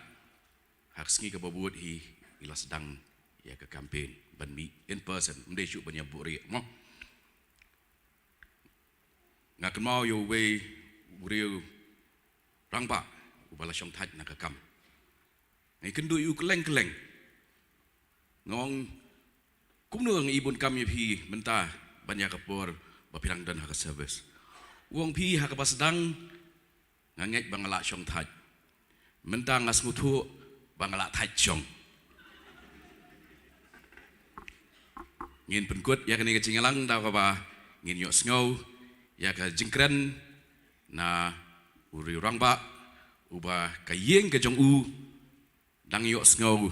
hak sngi ka babut hi ila sedang ya ke campaign ban mi in person mde shu ban ya buri mo ngak mau yo we buriu rangba ubala syong thai na ka kam ngai kendu yu keleng ngong kum nuang ibun kam ye phi menta ban ya kapor ba pirang dan hak service wong phi hak ba sedang ngangek bangala syong thai menta ngas mutu bangala thai chong ngin penkut ya kani kecinglang da ba ngin yo sngow ya ka jingkren na uri rangba uba ka yeng ke jong u dang yo sngow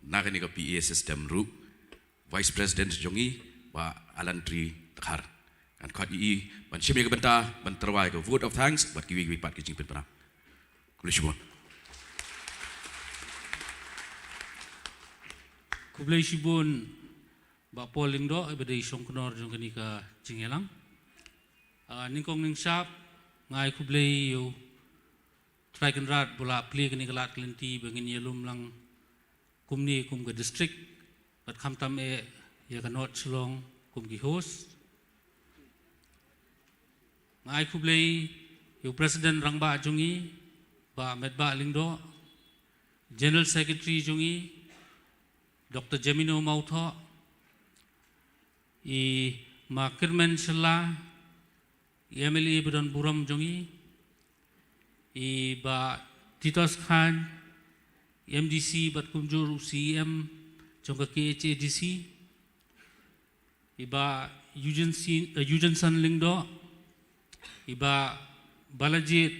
na kani ka PA system ru Vice President jongi ba alantri takhar kan khat i ban chime ka benta ban terwai ka vote of thanks bat ki wi pat ki jing pen pana kulishmon Kublai Shibun ba polling do ibadai song knor jong kani ka jingelang ningkong ning sap ngai kublai yo try kan rat bola pli kani kalat klenti bangin yelum lang kumni kum ka district bat kham tam e ya kanot chlong kum ki host ngai kublai yo president rangba jongi ba medba lingdo general secretary jongi Dr. Jamino Mautho i Makirmen Shalla MLA Budan Buram Jongi i ba Titos Khan MDC bat kumjur CM jongka KHADC i ba Eugene San Lingdo i ba Balajit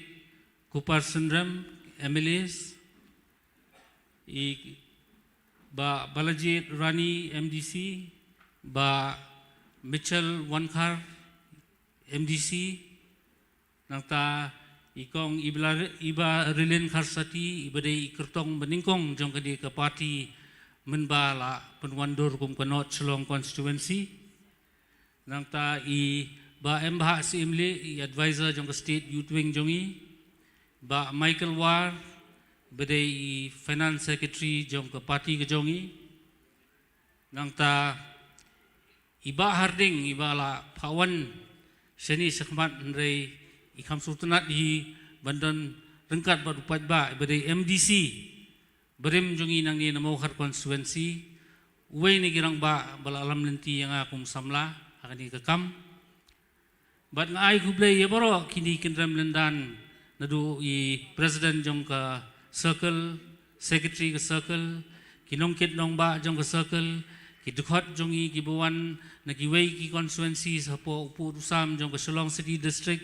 Kupar Sundram MLAs i ba Balajit Rani MDC ba Mitchell Wankar MDC nangta ikong iba Rilin Kharsati ibadai kertong beningkong jong kadi ke parti menba la penwandur kum kanot Chelong constituency nangta i ba Mbah Simle i advisor jong ke state youth wing jongi ba Michael War badai i finance secretary jong ke parti ke jongi nangta iba harding iba la pawan seni sekmat ndrei ikam sultanat di bandan rengkat bat upat ba badai MDC berim jongi nang ni namo khar constituency uwei ni girang ba bala alam lenti yang akum samla akan ni kekam bat ngai kublai ya baro kini kindram lendan nadu i president jong ka circle secretary ke circle kinong kit nong ba jong ke circle ki dukhot jongi ki buwan na ki wei ki constituency sapo upu usam jong ke Shillong City district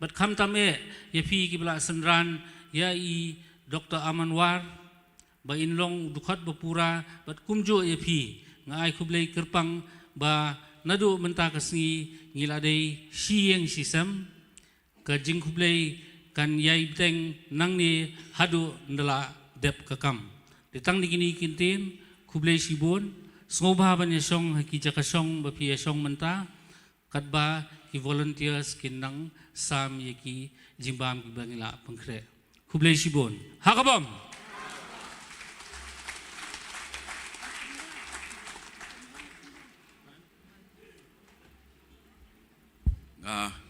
bat kham tame ya phi ki bala sanran ya i Dr. Amanwar ba inlong dukhot bapura bat kumjo ya phi ngai khublei kerpang ba nadu menta kasni ngiladei sieng sisam ka jing khublei kan yai bteng nang ni hadu ndala dep kakam ditang digini kintin khublei sibun sngoba ban yasong ki jakasong ba pi yasong menta katba ki volunteers kinang sam yeki jimbam ki bangila pangkre khublei sibun hakabam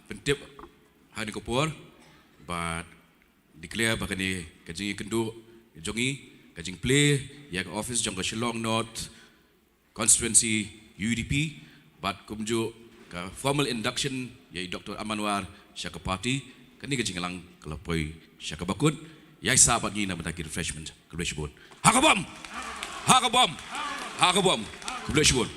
pentip hari kopor but declare bakani kajing kendu jongi kajing play ya office jong Shillong North constituency UDP but kumju ka formal induction ya Dr. Amanwar syaka party kani kajing lang kelapoi syaka bakut ya sahabat ni na bataki refreshment kuleshbon hakabom hakabom hakabom kuleshbon